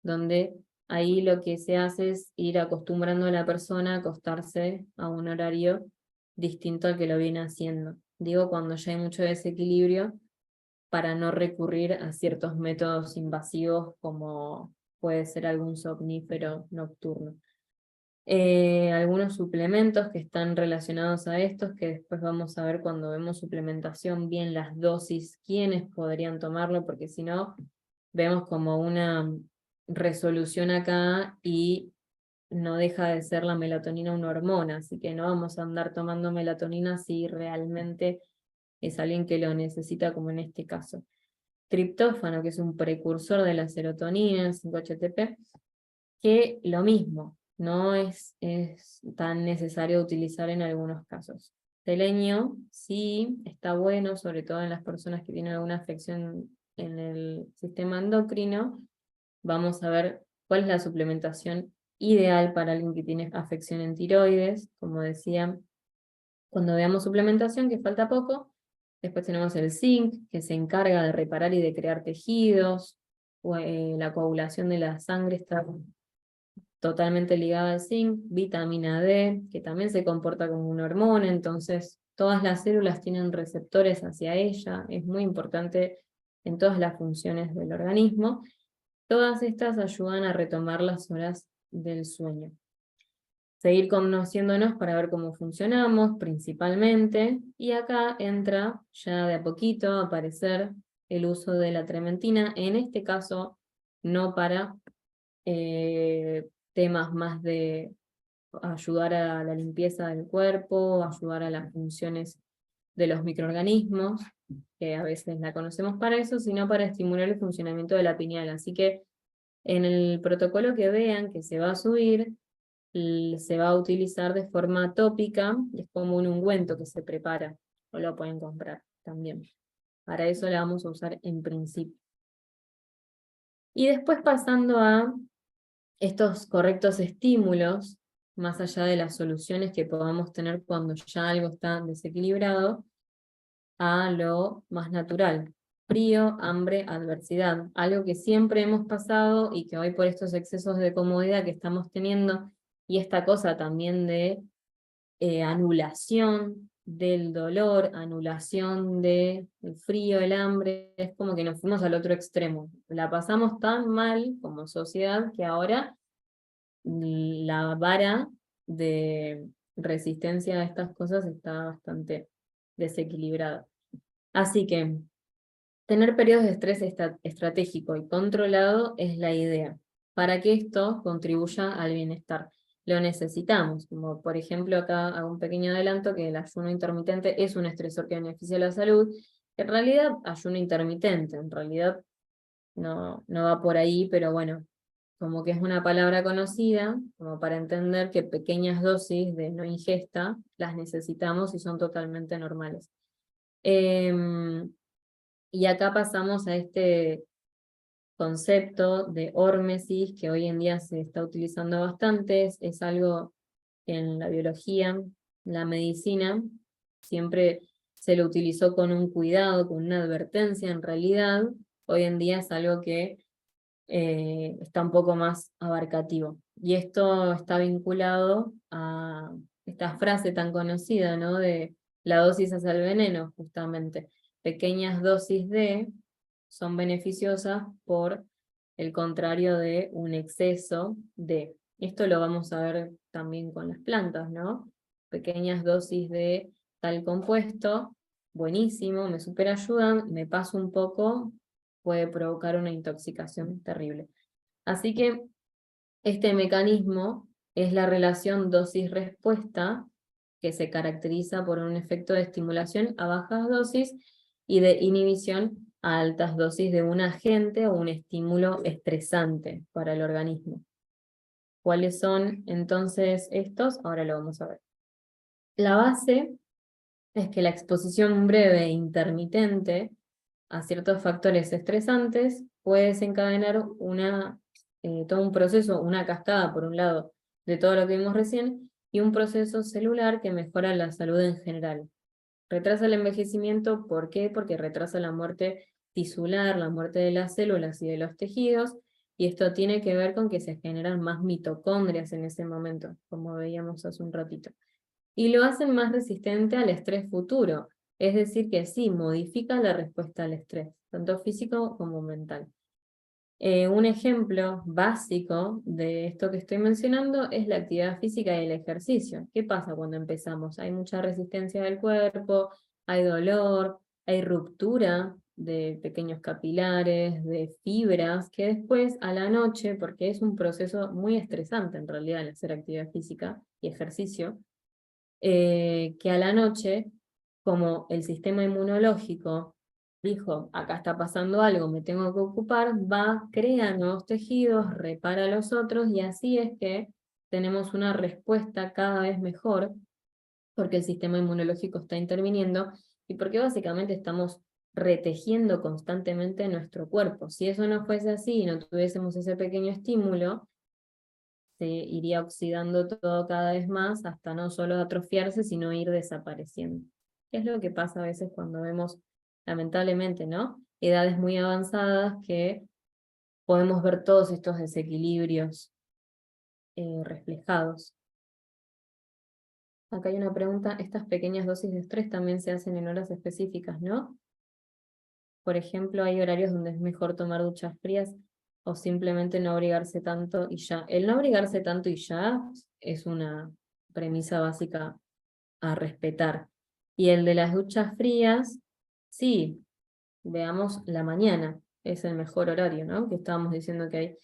donde ahí lo que se hace es ir acostumbrando a la persona a acostarse a un horario distinto al que lo viene haciendo. Digo, cuando ya hay mucho desequilibrio, para no recurrir a ciertos métodos invasivos como puede ser algún somnífero nocturno. Algunos suplementos que están relacionados a estos, que después vamos a ver cuando vemos suplementación, bien las dosis, quiénes podrían tomarlo, porque si no, vemos como una resolución acá y no deja de ser la melatonina una hormona, así que no vamos a andar tomando melatonina si realmente es alguien que lo necesita, como en este caso. Triptófano, que es un precursor de la serotonina, 5-HTP, que lo mismo, no es tan necesario utilizar en algunos casos. Selenio, sí, está bueno, sobre todo en las personas que tienen alguna afección en el sistema endocrino. Vamos a ver cuál es la suplementación ideal para alguien que tiene afección en tiroides. Como decía, cuando veamos suplementación, que falta poco. Después tenemos el zinc, que se encarga de reparar y de crear tejidos. La coagulación de la sangre está totalmente ligada al zinc. Vitamina D, que también se comporta como una hormona, entonces todas las células tienen receptores hacia ella. Es muy importante en todas las funciones del organismo. Todas estas ayudan a retomar las horas del sueño. Seguir conociéndonos para ver cómo funcionamos, principalmente, y acá entra ya de a poquito a aparecer el uso de la trementina, en este caso no para temas más de ayudar a la limpieza del cuerpo, ayudar a las funciones de los microorganismos, que a veces la conocemos para eso, sino para estimular el funcionamiento de la pineal. Así que en el protocolo que vean que se va a subir, se va a utilizar de forma tópica, es como un ungüento que se prepara, o lo pueden comprar también. Para eso la vamos a usar en principio. Y después pasando a estos correctos estímulos, más allá de las soluciones que podamos tener cuando ya algo está desequilibrado, a lo más natural. Frío, hambre, adversidad. Algo que siempre hemos pasado y que hoy por estos excesos de comodidad que estamos teniendo y esta cosa también de anulación del dolor, anulación del frío, el hambre, es como que nos fuimos al otro extremo. La pasamos tan mal como sociedad que ahora la vara de resistencia a estas cosas está bastante desequilibrada. Así que tener periodos de estrés estratégico y controlado es la idea, para que esto contribuya al bienestar. Lo necesitamos, como por ejemplo acá hago un pequeño adelanto que el ayuno intermitente es un estresor que beneficia la salud. En realidad, ayuno intermitente, en realidad no va por ahí, pero bueno, como que es una palabra conocida, como para entender que pequeñas dosis de no ingesta las necesitamos y son totalmente normales. Y acá pasamos a este concepto de hormesis, que hoy en día se está utilizando bastante, es algo que en la biología, la medicina, siempre se lo utilizó con un cuidado, con una advertencia en realidad, hoy en día es algo que está un poco más abarcativo. Y esto está vinculado a esta frase tan conocida, ¿no? De la dosis hace el veneno, justamente. Pequeñas dosis de son beneficiosas por el contrario de un exceso de. Esto lo vamos a ver también con las plantas, ¿no? Pequeñas dosis de tal compuesto, buenísimo, me superayudan, me paso un poco, puede provocar una intoxicación terrible. Así que este mecanismo es la relación dosis-respuesta, que se caracteriza por un efecto de estimulación a bajas dosis y de inhibición a altas dosis de un agente o un estímulo estresante para el organismo. ¿Cuáles son entonces estos? Ahora lo vamos a ver. La base es que la exposición breve e intermitente a ciertos factores estresantes puede desencadenar todo un proceso, una cascada, por un lado, de todo lo que vimos recién, y un proceso celular que mejora la salud en general. Retrasa el envejecimiento, ¿por qué? Porque retrasa la muerte tisular, la muerte de las células y de los tejidos, y esto tiene que ver con que se generan más mitocondrias en ese momento, como veíamos hace un ratito. Y lo hacen más resistente al estrés futuro, es decir que sí, modifica la respuesta al estrés, tanto físico como mental. Un ejemplo básico de esto que estoy mencionando es la actividad física y el ejercicio. ¿Qué pasa cuando empezamos? Hay mucha resistencia del cuerpo, hay dolor, hay ruptura de pequeños capilares, de fibras, que después a la noche, porque es un proceso muy estresante en realidad el hacer actividad física y ejercicio, que a la noche, como el sistema inmunológico dijo, acá está pasando algo, me tengo que ocupar, va, crea nuevos tejidos, repara los otros, y así es que tenemos una respuesta cada vez mejor, porque el sistema inmunológico está interviniendo, y porque básicamente estamos retejiendo constantemente nuestro cuerpo. Si eso no fuese así y no tuviésemos ese pequeño estímulo, se iría oxidando todo cada vez más hasta no solo atrofiarse, sino ir desapareciendo. ¿Qué es lo que pasa a veces cuando vemos, lamentablemente, ¿no? Edades muy avanzadas que podemos ver todos estos desequilibrios reflejados. Acá hay una pregunta, estas pequeñas dosis de estrés también se hacen en horas específicas, ¿no? Por ejemplo, hay horarios donde es mejor tomar duchas frías o simplemente no abrigarse tanto y ya. El no abrigarse tanto y ya es una premisa básica a respetar. Y el de las duchas frías, sí, veamos la mañana, es el mejor horario, ¿no? Que estábamos diciendo que hay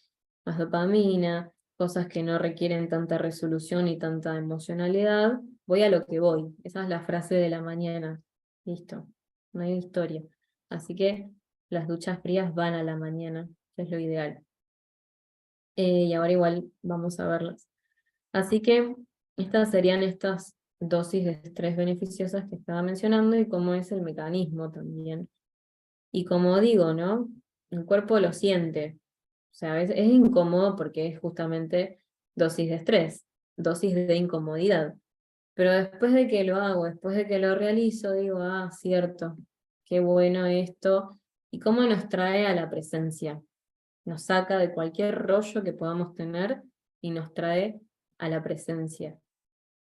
más dopamina, cosas que no requieren tanta resolución y tanta emocionalidad. Voy a lo que voy. Esa es la frase de la mañana. Listo, no hay historia. Así que las duchas frías van a la mañana, que es lo ideal. Y ahora igual vamos a verlas. Así que estas serían estas dosis de estrés beneficiosas que estaba mencionando y cómo es el mecanismo también. Y como digo, ¿no? El cuerpo lo siente. O sea, es incómodo porque es justamente dosis de estrés, dosis de incomodidad. Pero después de que lo hago, después de que lo realizo, digo, ah, cierto, qué bueno esto. Y cómo nos trae a la presencia. Nos saca de cualquier rollo que podamos tener y nos trae a la presencia.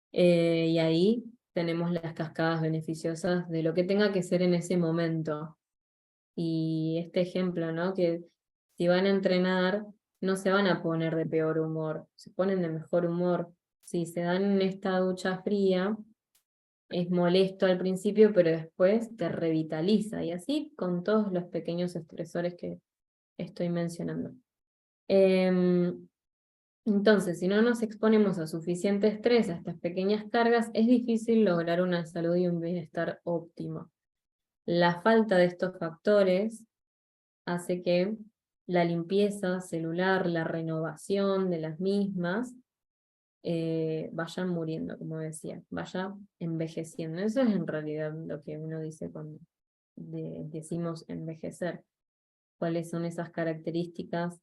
Y ahí tenemos las cascadas beneficiosas de lo que tenga que ser en ese momento. Y este ejemplo, ¿no? Que si van a entrenar, no se van a poner de peor humor, se ponen de mejor humor. Si se dan esta ducha fría, es molesto al principio, pero después te revitaliza. Y así con todos los pequeños estresores que estoy mencionando. Entonces, si no nos exponemos a suficiente estrés, a estas pequeñas cargas, es difícil lograr una salud y un bienestar óptimo. La falta de estos factores hace que la limpieza celular, la renovación de las mismas, vayan muriendo, como decía, vaya envejeciendo. Eso es en realidad lo que uno dice cuando decimos envejecer. ¿Cuáles son esas características?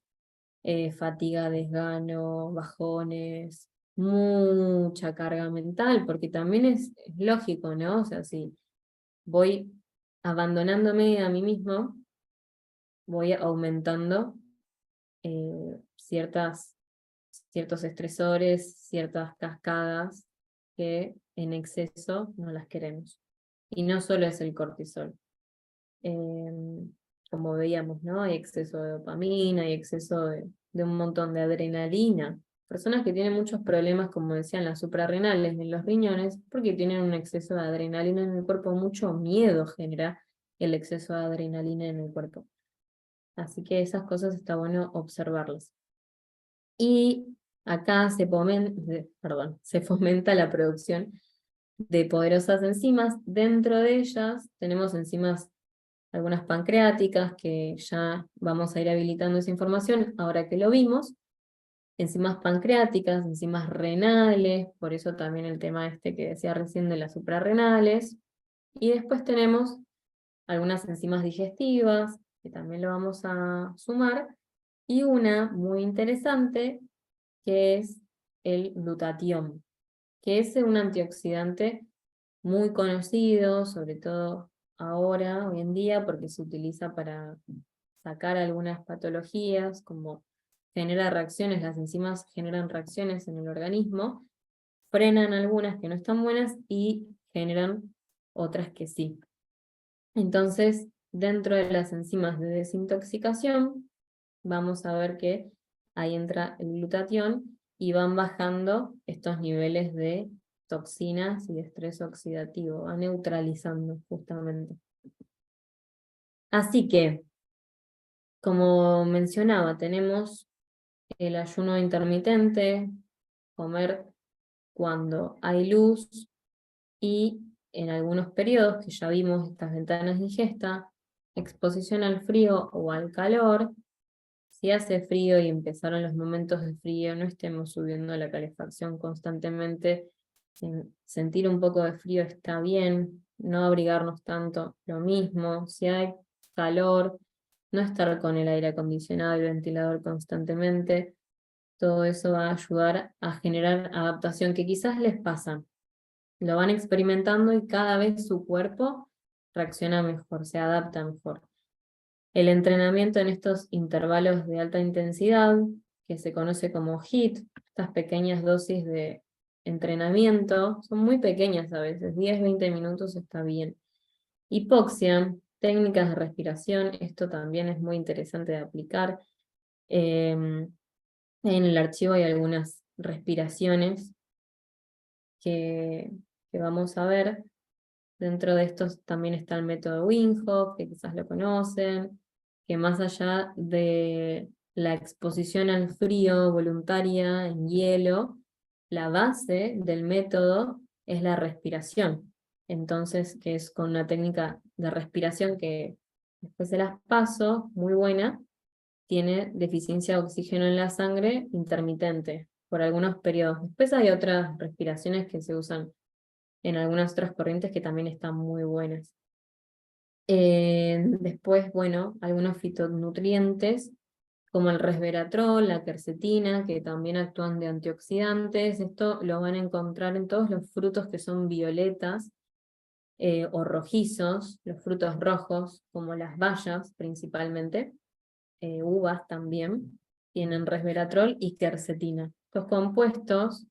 Fatiga, desgano, bajones, mucha carga mental, porque también es lógico, ¿no? O sea, si voy abandonándome a mí mismo, voy aumentando ciertos estresores, ciertas cascadas que en exceso no las queremos. Y no solo es el cortisol. Como veíamos, ¿no? Hay exceso de dopamina, hay exceso de un montón de adrenalina personas que tienen muchos problemas, como decían, las suprarrenales en los riñones, porque tienen un exceso de adrenalina en el cuerpo, mucho miedo genera el exceso de adrenalina en el cuerpo. Así que esas cosas está bueno observarlas. Y acá se fomenta la producción de poderosas enzimas. Dentro de ellas tenemos enzimas, algunas pancreáticas, que ya vamos a ir habilitando esa información ahora que lo vimos. Enzimas pancreáticas, enzimas renales, por eso también el tema este que decía recién de las suprarrenales. Y después tenemos algunas enzimas digestivas, que también lo vamos a sumar, y una muy interesante, que es el glutatión, que es un antioxidante muy conocido, sobre todo ahora, hoy en día, porque se utiliza para sacar algunas patologías, como genera reacciones, las enzimas generan reacciones en el organismo, frenan algunas que no están buenas y generan otras que sí. Entonces, dentro de las enzimas de desintoxicación, vamos a ver que ahí entra el glutatión y van bajando estos niveles de toxinas y de estrés oxidativo, va neutralizando justamente. Así que, como mencionaba, tenemos el ayuno intermitente, comer cuando hay luz y en algunos periodos, que ya vimos estas ventanas de ingesta, exposición al frío o al calor. Si hace frío y empezaron los momentos de frío, no estemos subiendo la calefacción constantemente. Sentir un poco de frío está bien, no abrigarnos tanto, lo mismo. Si hay calor, no estar con el aire acondicionado y el ventilador constantemente. Todo eso va a ayudar a generar adaptación que quizás les pasa. Lo van experimentando y cada vez su cuerpo reacciona mejor, se adapta mejor. El entrenamiento en estos intervalos de alta intensidad, que se conoce como HIIT, estas pequeñas dosis de entrenamiento, son muy pequeñas a veces, 10-20 minutos está bien. Hipoxia, técnicas de respiración, esto también es muy interesante de aplicar. En el archivo hay algunas respiraciones que vamos a ver. Dentro de estos también está el método Wim Hof, que quizás lo conocen, que más allá de la exposición al frío voluntaria en hielo, la base del método es la respiración. Entonces, que es con una técnica de respiración que después se las paso, muy buena, tiene deficiencia de oxígeno en la sangre intermitente por algunos periodos. Después hay otras respiraciones que se usan en algunas otras corrientes que también están muy buenas. Después, bueno, algunos fitonutrientes, como el resveratrol, la quercetina, que también actúan de antioxidantes. Esto lo van a encontrar en todos los frutos que son violetas o rojizos, los frutos rojos, como las bayas principalmente, uvas también, tienen resveratrol y quercetina. Estos compuestos,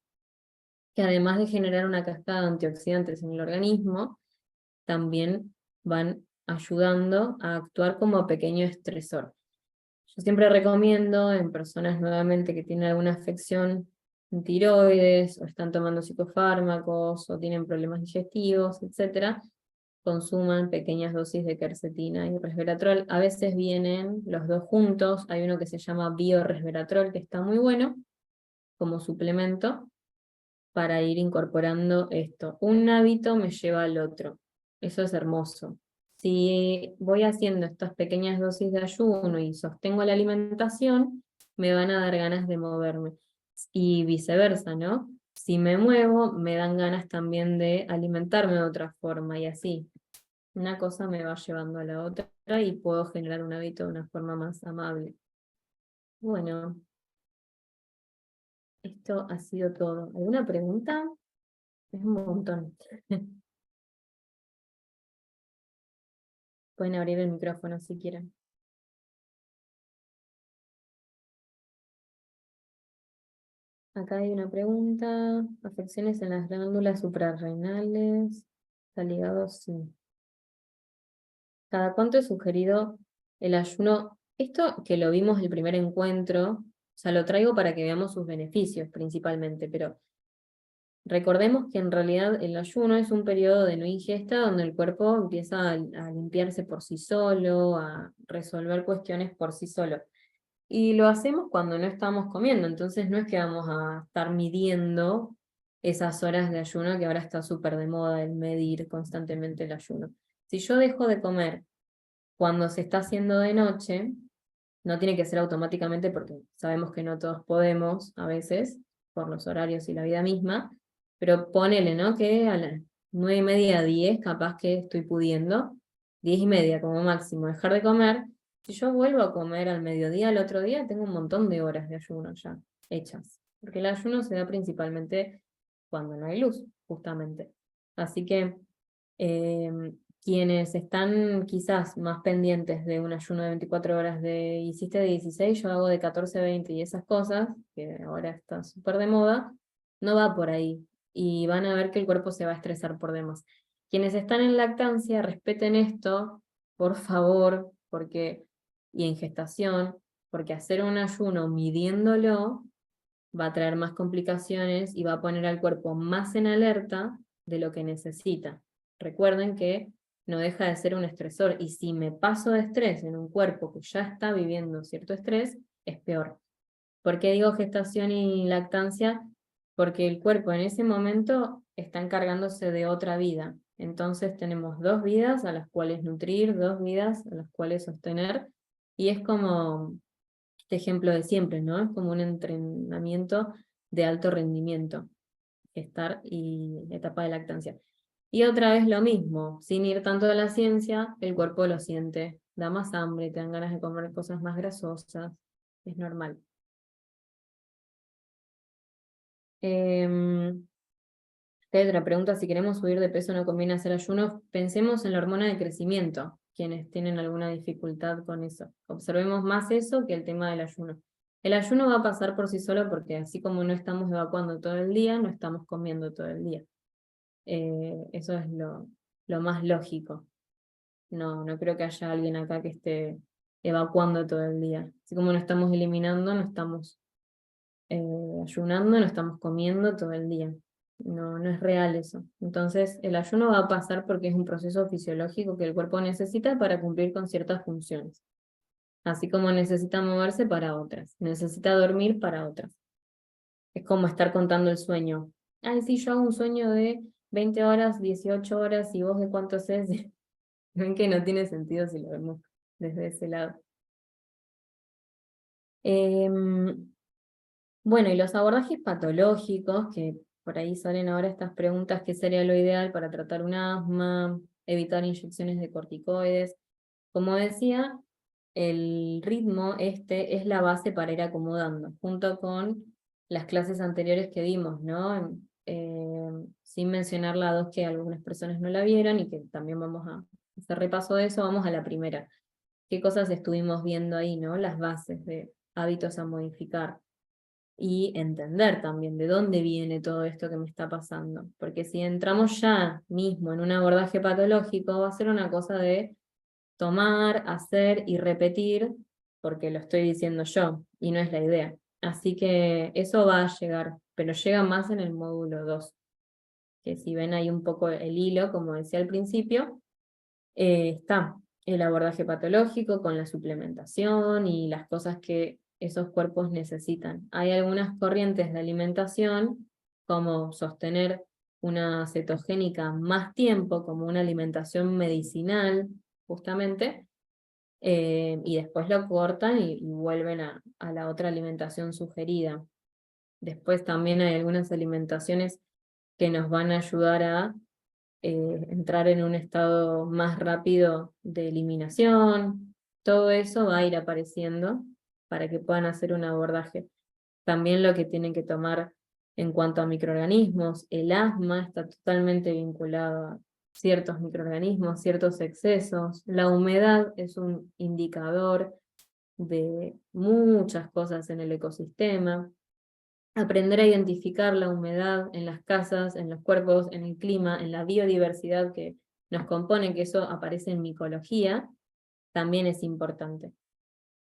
que además de generar una cascada de antioxidantes en el organismo, también van ayudando a actuar como pequeño estresor. Yo siempre recomiendo en personas nuevamente que tienen alguna afección en tiroides, o están tomando psicofármacos, o tienen problemas digestivos, etc., consuman pequeñas dosis de quercetina y resveratrol. A veces vienen los dos juntos, hay uno que se llama bioresveratrol, que está muy bueno, como suplemento, para ir incorporando esto. Un hábito me lleva al otro. Eso es hermoso. Si voy haciendo estas pequeñas dosis de ayuno y sostengo la alimentación, me van a dar ganas de moverme. Y viceversa, ¿no? Si me muevo, me dan ganas también de alimentarme de otra forma y así. Una cosa me va llevando a la otra y puedo generar un hábito de una forma más amable. Bueno, esto ha sido todo. ¿Alguna pregunta? Es un montón. Pueden abrir el micrófono si quieren. Acá hay una pregunta. Afecciones en las glándulas suprarrenales. ¿Está ligado? Sí. ¿Cada cuánto es sugerido el ayuno? Esto que lo vimos el primer encuentro, sea, lo traigo para que veamos sus beneficios principalmente, pero recordemos que en realidad el ayuno es un periodo de no ingesta donde el cuerpo empieza a limpiarse por sí solo, a resolver cuestiones por sí solo. Y lo hacemos cuando no estamos comiendo, entonces no es que vamos a estar midiendo esas horas de ayuno que ahora está súper de moda el medir constantemente el ayuno. Si yo dejo de comer cuando se está haciendo de noche, no tiene que ser automáticamente porque sabemos que no todos podemos a veces, por los horarios y la vida misma, pero ponele, ¿no? Que a las 9:30, 10, capaz que estoy pudiendo, 10:30 como máximo, dejar de comer. Si yo vuelvo a comer al mediodía, al otro día, tengo un montón de horas de ayuno ya hechas, porque el ayuno se da principalmente cuando no hay luz, justamente. Así que quienes están quizás más pendientes de un ayuno de 24 horas hiciste de 16, yo hago de 14 a 20 y esas cosas, que ahora está súper de moda, no va por ahí. Y van a ver que el cuerpo se va a estresar por demás. Quienes están en lactancia, respeten esto, por favor, y en gestación, porque hacer un ayuno midiéndolo va a traer más complicaciones y va a poner al cuerpo más en alerta de lo que necesita. Recuerden que no deja de ser un estresor, y si me paso de estrés en un cuerpo que ya está viviendo cierto estrés, es peor. ¿Por qué digo gestación y lactancia? Porque el cuerpo en ese momento está encargándose de otra vida. Entonces tenemos dos vidas a las cuales nutrir, dos vidas a las cuales sostener, y es como este ejemplo de siempre, ¿no? Es como un entrenamiento de alto rendimiento, gestar y etapa de lactancia. Y otra vez lo mismo, sin ir tanto a la ciencia, el cuerpo lo siente, da más hambre, te dan ganas de comer cosas más grasosas, es normal. Hay otra pregunta: si queremos subir de peso no conviene hacer ayunos. Pensemos en la hormona de crecimiento, quienes tienen alguna dificultad con eso. Observemos más eso que el tema del ayuno. El ayuno va a pasar por sí solo porque así como no estamos evacuando todo el día, no estamos comiendo todo el día. Eso es lo más lógico. No creo que haya alguien acá que esté evacuando todo el día. Así como no estamos eliminando, no estamos ayunando, no estamos comiendo todo el día. No es real eso. Entonces, el ayuno va a pasar porque es un proceso fisiológico que el cuerpo necesita para cumplir con ciertas funciones. Así como necesita moverse para otras, necesita dormir para otras. Es como estar contando el sueño. Ay, sí, yo hago un sueño de 20 horas, 18 horas, ¿y vos de cuánto haces? Ven que no tiene sentido si lo vemos desde ese lado. Bueno, y los abordajes patológicos, que por ahí salen ahora estas preguntas: ¿qué sería lo ideal para tratar un asma? Evitar inyecciones de corticoides. Como decía, el ritmo este es la base para ir acomodando, junto con las clases anteriores que vimos, ¿no? Sin mencionar la 2, que algunas personas no la vieron y que también vamos a hacer repaso de eso, vamos a la primera. ¿Qué cosas estuvimos viendo ahí, ¿no? Las bases de hábitos a modificar. Y entender también de dónde viene todo esto que me está pasando. Porque si entramos ya mismo en un abordaje patológico, va a ser una cosa de tomar, hacer y repetir, porque lo estoy diciendo yo, y no es la idea. Así que eso va a llegar, pero llega más en el módulo 2, que si ven ahí un poco el hilo, como decía al principio, está el abordaje patológico con la suplementación y las cosas que esos cuerpos necesitan. Hay algunas corrientes de alimentación, como sostener una cetogénica más tiempo, como una alimentación medicinal, justamente, y después lo cortan y vuelven a la otra alimentación sugerida. Después también hay algunas alimentaciones que nos van a ayudar a entrar en un estado más rápido de eliminación. Todo eso va a ir apareciendo para que puedan hacer un abordaje. También lo que tienen que tomar en cuanto a microorganismos: el asma está totalmente vinculado a ciertos microorganismos, ciertos excesos. La humedad es un indicador de muchas cosas en el ecosistema. Aprender a identificar la humedad en las casas, en los cuerpos, en el clima, en la biodiversidad que nos compone, que eso aparece en micología, también es importante.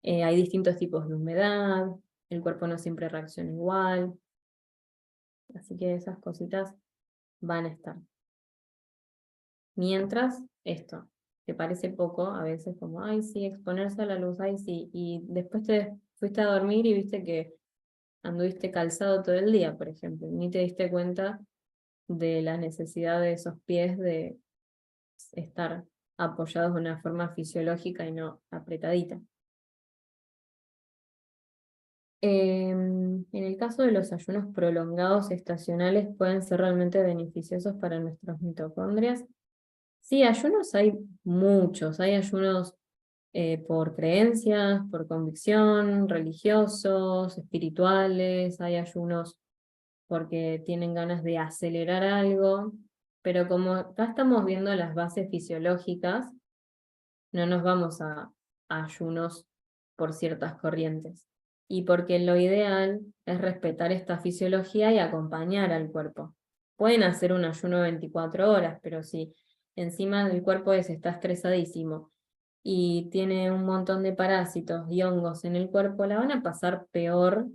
Hay distintos tipos de humedad, el cuerpo no siempre reacciona igual, así que esas cositas van a estar. Mientras, esto, te parece poco, a veces como, ay sí, exponerse a la luz, ay sí, y después te fuiste a dormir y viste que anduviste calzado todo el día, por ejemplo, ni te diste cuenta de la necesidad de esos pies de estar apoyados de una forma fisiológica y no apretadita. En el caso de los ayunos prolongados estacionales pueden ser realmente beneficiosos para nuestras mitocondrias. Sí, ayunos hay muchos, hay ayunos por creencias, por convicción, religiosos, espirituales, hay ayunos porque tienen ganas de acelerar algo, pero como acá estamos viendo las bases fisiológicas, no nos vamos a ayunos por ciertas corrientes. Y porque lo ideal es respetar esta fisiología y acompañar al cuerpo. Pueden hacer un ayuno de 24 horas, pero si encima del cuerpo está estresadísimo y tiene un montón de parásitos y hongos en el cuerpo, la van a pasar peor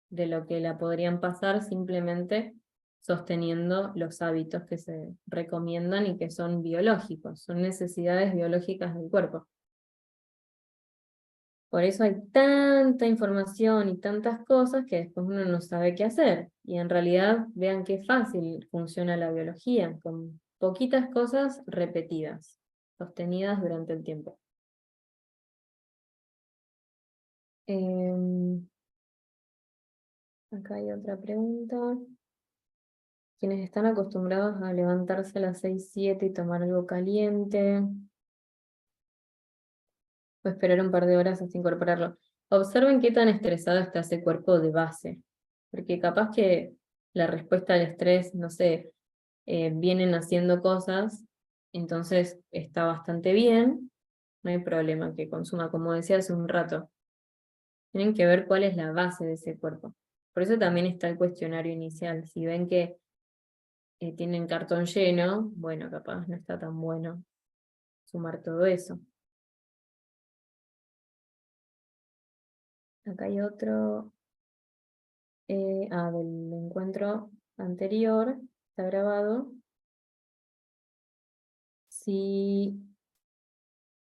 de lo que la podrían pasar simplemente sosteniendo los hábitos que se recomiendan y que son biológicos, son necesidades biológicas del cuerpo. Por eso hay tanta información y tantas cosas que después uno no sabe qué hacer. Y en realidad vean qué fácil funciona la biología, con poquitas cosas repetidas, sostenidas durante el tiempo. Acá hay otra pregunta. Quienes están acostumbrados a levantarse a las 6, 7 y tomar algo caliente, o esperar un par de horas hasta incorporarlo. Observen qué tan estresado está ese cuerpo de base, porque capaz que la respuesta al estrés, no sé, vienen haciendo cosas, entonces está bastante bien, no hay problema que consuma, como decía hace un rato. Tienen que ver cuál es la base de ese cuerpo. Por eso también está el cuestionario inicial. Si ven que tienen cartón lleno, bueno, capaz no está tan bueno sumar todo eso. Acá hay otro, del encuentro anterior, está grabado. Si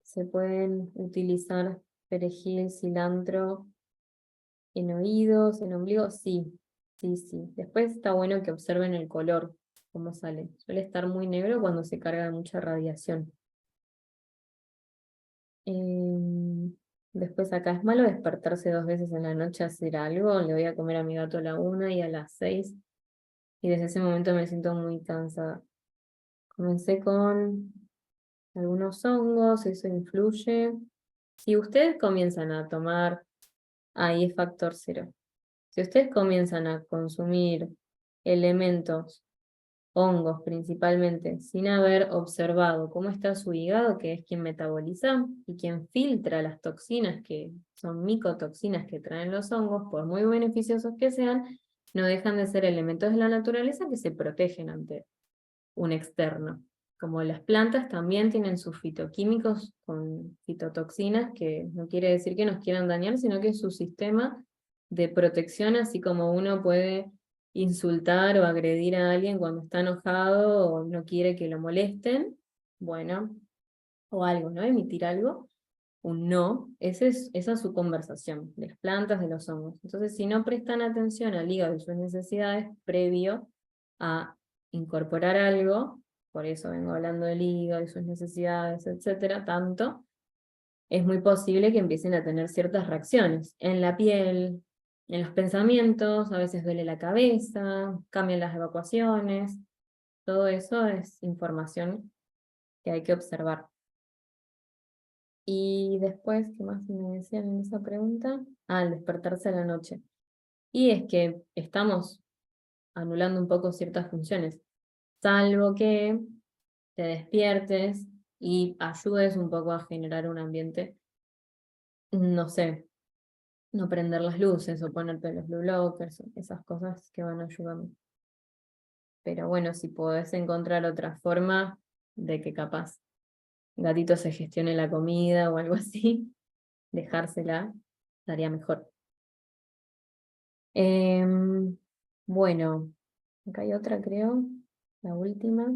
se pueden utilizar perejil, cilantro en oídos, en ombligo, sí, sí, sí. Después está bueno que observen el color, cómo sale. Suele estar muy negro cuando se carga mucha radiación. Después acá es malo despertarse 2 veces en la noche a hacer algo. Le voy a comer a mi gato a la 1 y a las 6. Y desde ese momento me siento muy cansada. Comencé con algunos hongos, eso influye. Si ustedes comienzan a tomar, ahí es factor cero. Si ustedes comienzan a consumir elementos, hongos principalmente, sin haber observado cómo está su hígado, que es quien metaboliza y quien filtra las toxinas, que son micotoxinas que traen los hongos, por muy beneficiosos que sean, no dejan de ser elementos de la naturaleza que se protegen ante un externo. Como las plantas también tienen sus fitoquímicos con fitotoxinas, que no quiere decir que nos quieran dañar, sino que es su sistema de protección, así como uno puede insultar o agredir a alguien cuando está enojado o no quiere que lo molesten, bueno, o algo, ¿no? Emitir algo, un no, esa es su conversación, de las plantas, de los hongos. Entonces, si no prestan atención al hígado y sus necesidades previo a incorporar algo, por eso vengo hablando del hígado y sus necesidades, etcétera, tanto, es muy posible que empiecen a tener ciertas reacciones en la piel, en los pensamientos, a veces duele la cabeza, cambian las evacuaciones, todo eso es información que hay que observar. Y después, ¿qué más me decían en esa pregunta? Al despertarse a la noche. Y es que estamos anulando un poco ciertas funciones, salvo que te despiertes y ayudes un poco a generar un ambiente, no sé, no prender las luces o ponerte los blue blockers, esas cosas que van ayudando. Pero bueno, si podés encontrar otra forma de que capaz gatito se gestione la comida o algo así, dejársela, estaría mejor. Bueno, acá hay otra, creo, la última.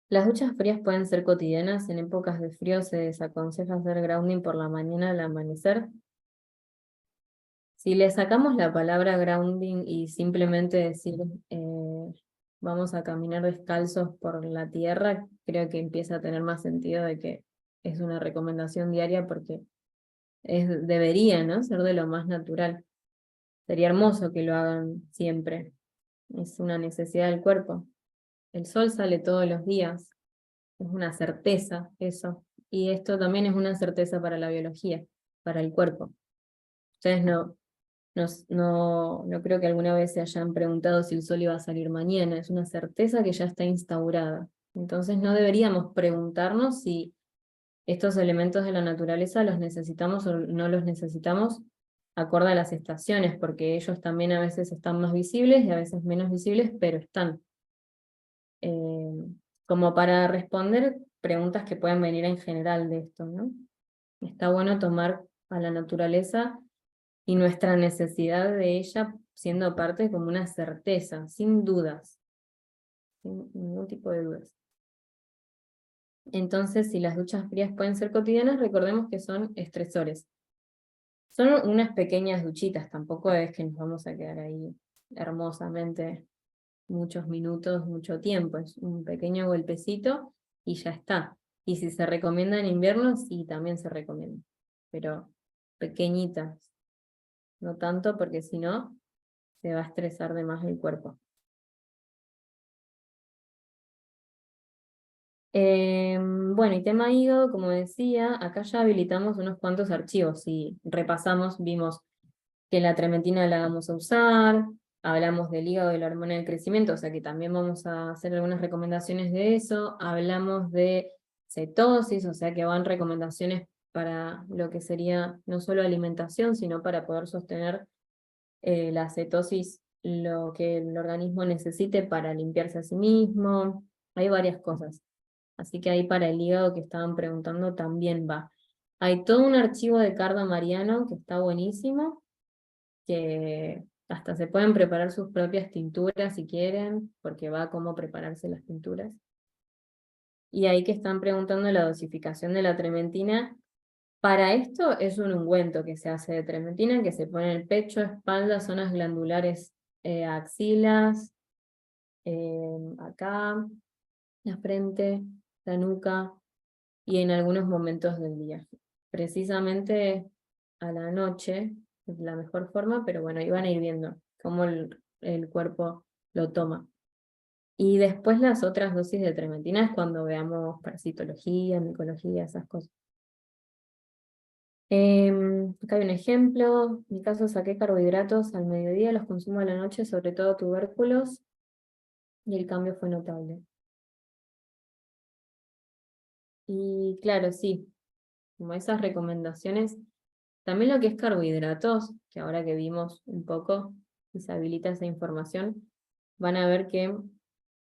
Las duchas frías pueden ser cotidianas. En épocas de frío se desaconseja hacer grounding por la mañana al amanecer. Si le sacamos la palabra grounding y simplemente decir vamos a caminar descalzos por la tierra, creo que empieza a tener más sentido de que es una recomendación diaria porque debería, ¿no?, ser de lo más natural. Sería hermoso que lo hagan siempre. Es una necesidad del cuerpo. El sol sale todos los días. Es una certeza eso. Y esto también es una certeza para la biología, para el cuerpo. Ustedes no creo que alguna vez se hayan preguntado si el sol iba a salir mañana. Es una certeza que ya está instaurada. Entonces no deberíamos preguntarnos si estos elementos de la naturaleza los necesitamos o no los necesitamos acorde a las estaciones, porque ellos también a veces están más visibles y a veces menos visibles, pero están. Como para responder preguntas que pueden venir en general de esto, ¿no? Está bueno tomar a la naturaleza y nuestra necesidad de ella siendo parte como una certeza, sin dudas, sin ningún tipo de dudas. Entonces, si las duchas frías pueden ser cotidianas, recordemos que son estresores. Son unas pequeñas duchitas, tampoco es que nos vamos a quedar ahí hermosamente muchos minutos, mucho tiempo, es un pequeño golpecito y ya está. Y si se recomienda en invierno, sí, también se recomienda, pero pequeñitas, no tanto porque si no, se va a estresar de más el cuerpo. Bueno, y tema hígado, como decía, acá ya habilitamos unos cuantos archivos. Si repasamos, vimos que la trementina la vamos a usar, hablamos del hígado y la hormona del crecimiento, o sea que también vamos a hacer algunas recomendaciones de eso. Hablamos de cetosis, o sea que van recomendaciones para lo que sería no solo alimentación, sino para poder sostener la cetosis, lo que el organismo necesite para limpiarse a sí mismo. Hay varias cosas. Así que ahí para el hígado que estaban preguntando también va. Hay todo un archivo de carda mariano que está buenísimo, que hasta se pueden preparar sus propias tinturas si quieren, porque va a cómo prepararse las tinturas. Y ahí que están preguntando la dosificación de la trementina. Para esto es un ungüento que se hace de trementina, que se pone en el pecho, espalda, zonas glandulares, axilas, acá, la frente, la nuca, y en algunos momentos del día. Precisamente a la noche es la mejor forma, pero bueno, ahí van a ir viendo cómo el cuerpo lo toma. Y después las otras dosis de trementina es cuando veamos parasitología, micología, esas cosas. Acá hay un ejemplo. En mi caso saqué carbohidratos al mediodía, los consumo a la noche, sobre todo tubérculos, y el cambio fue notable. Y claro, sí, como esas recomendaciones. También lo que es carbohidratos, que ahora que vimos un poco y se habilita esa información, van a ver que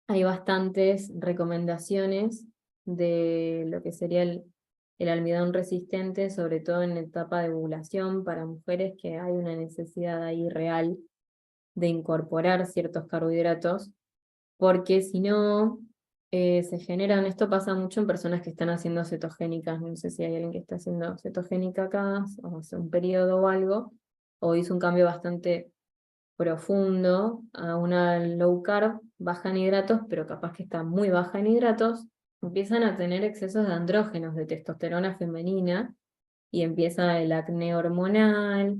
hay bastantes recomendaciones de lo que sería el almidón resistente, sobre todo en la etapa de ovulación para mujeres, que hay una necesidad ahí real de incorporar ciertos carbohidratos, porque si no, se generan, esto pasa mucho en personas que están haciendo cetogénicas, no sé si hay alguien que está haciendo cetogénica acá, o hace un periodo o algo, o hizo un cambio bastante profundo a una low carb, baja en hidratos, pero capaz que está muy baja en hidratos, empiezan a tener excesos de andrógenos, de testosterona femenina, y empieza el acné hormonal,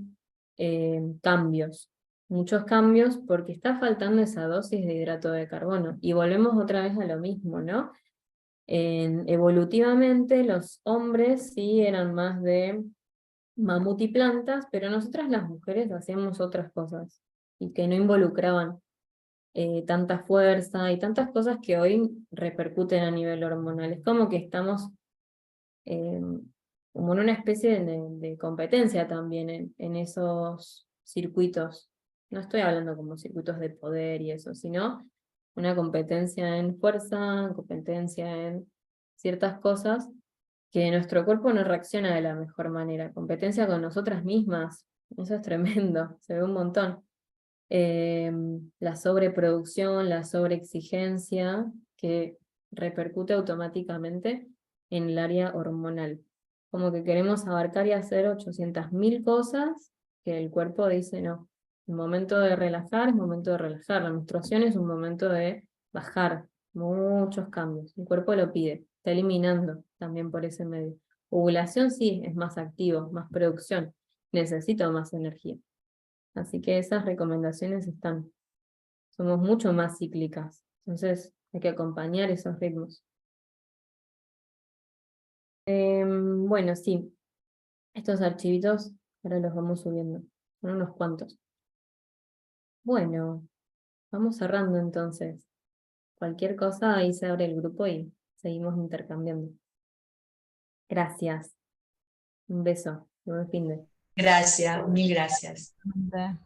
cambios, muchos cambios, porque está faltando esa dosis de hidrato de carbono. Y volvemos otra vez a lo mismo, ¿no? Evolutivamente los hombres sí eran más de mamut y plantas, pero nosotras las mujeres hacíamos otras cosas, y que no involucraban tanta fuerza y tantas cosas que hoy repercuten a nivel hormonal. Es como que estamos eh, como en una especie de competencia también en esos circuitos. No estoy hablando como circuitos de poder y eso, sino una competencia en fuerza, competencia en ciertas cosas que nuestro cuerpo no reacciona de la mejor manera. Competencia con nosotras mismas, Eso es tremendo, se ve un montón. La sobreproducción, la sobreexigencia, que repercute automáticamente en el área hormonal. Como que queremos abarcar y hacer 800.000 cosas que el cuerpo dice no. El momento de relajar es momento de relajar. La menstruación es un momento de bajar. Muchos cambios. El cuerpo lo pide. Está eliminando también por ese medio. Ovulación sí, es más activo, más producción. Necesito más energía. Así que esas recomendaciones están. Somos mucho más cíclicas. Entonces hay que acompañar esos ritmos. Bueno, sí, estos archivitos ahora los vamos subiendo. Son unos cuantos. Bueno, vamos cerrando entonces. Cualquier cosa, ahí se abre el grupo y seguimos intercambiando. Gracias. Un beso. Buen fin de. Gracias, mil gracias. Ande.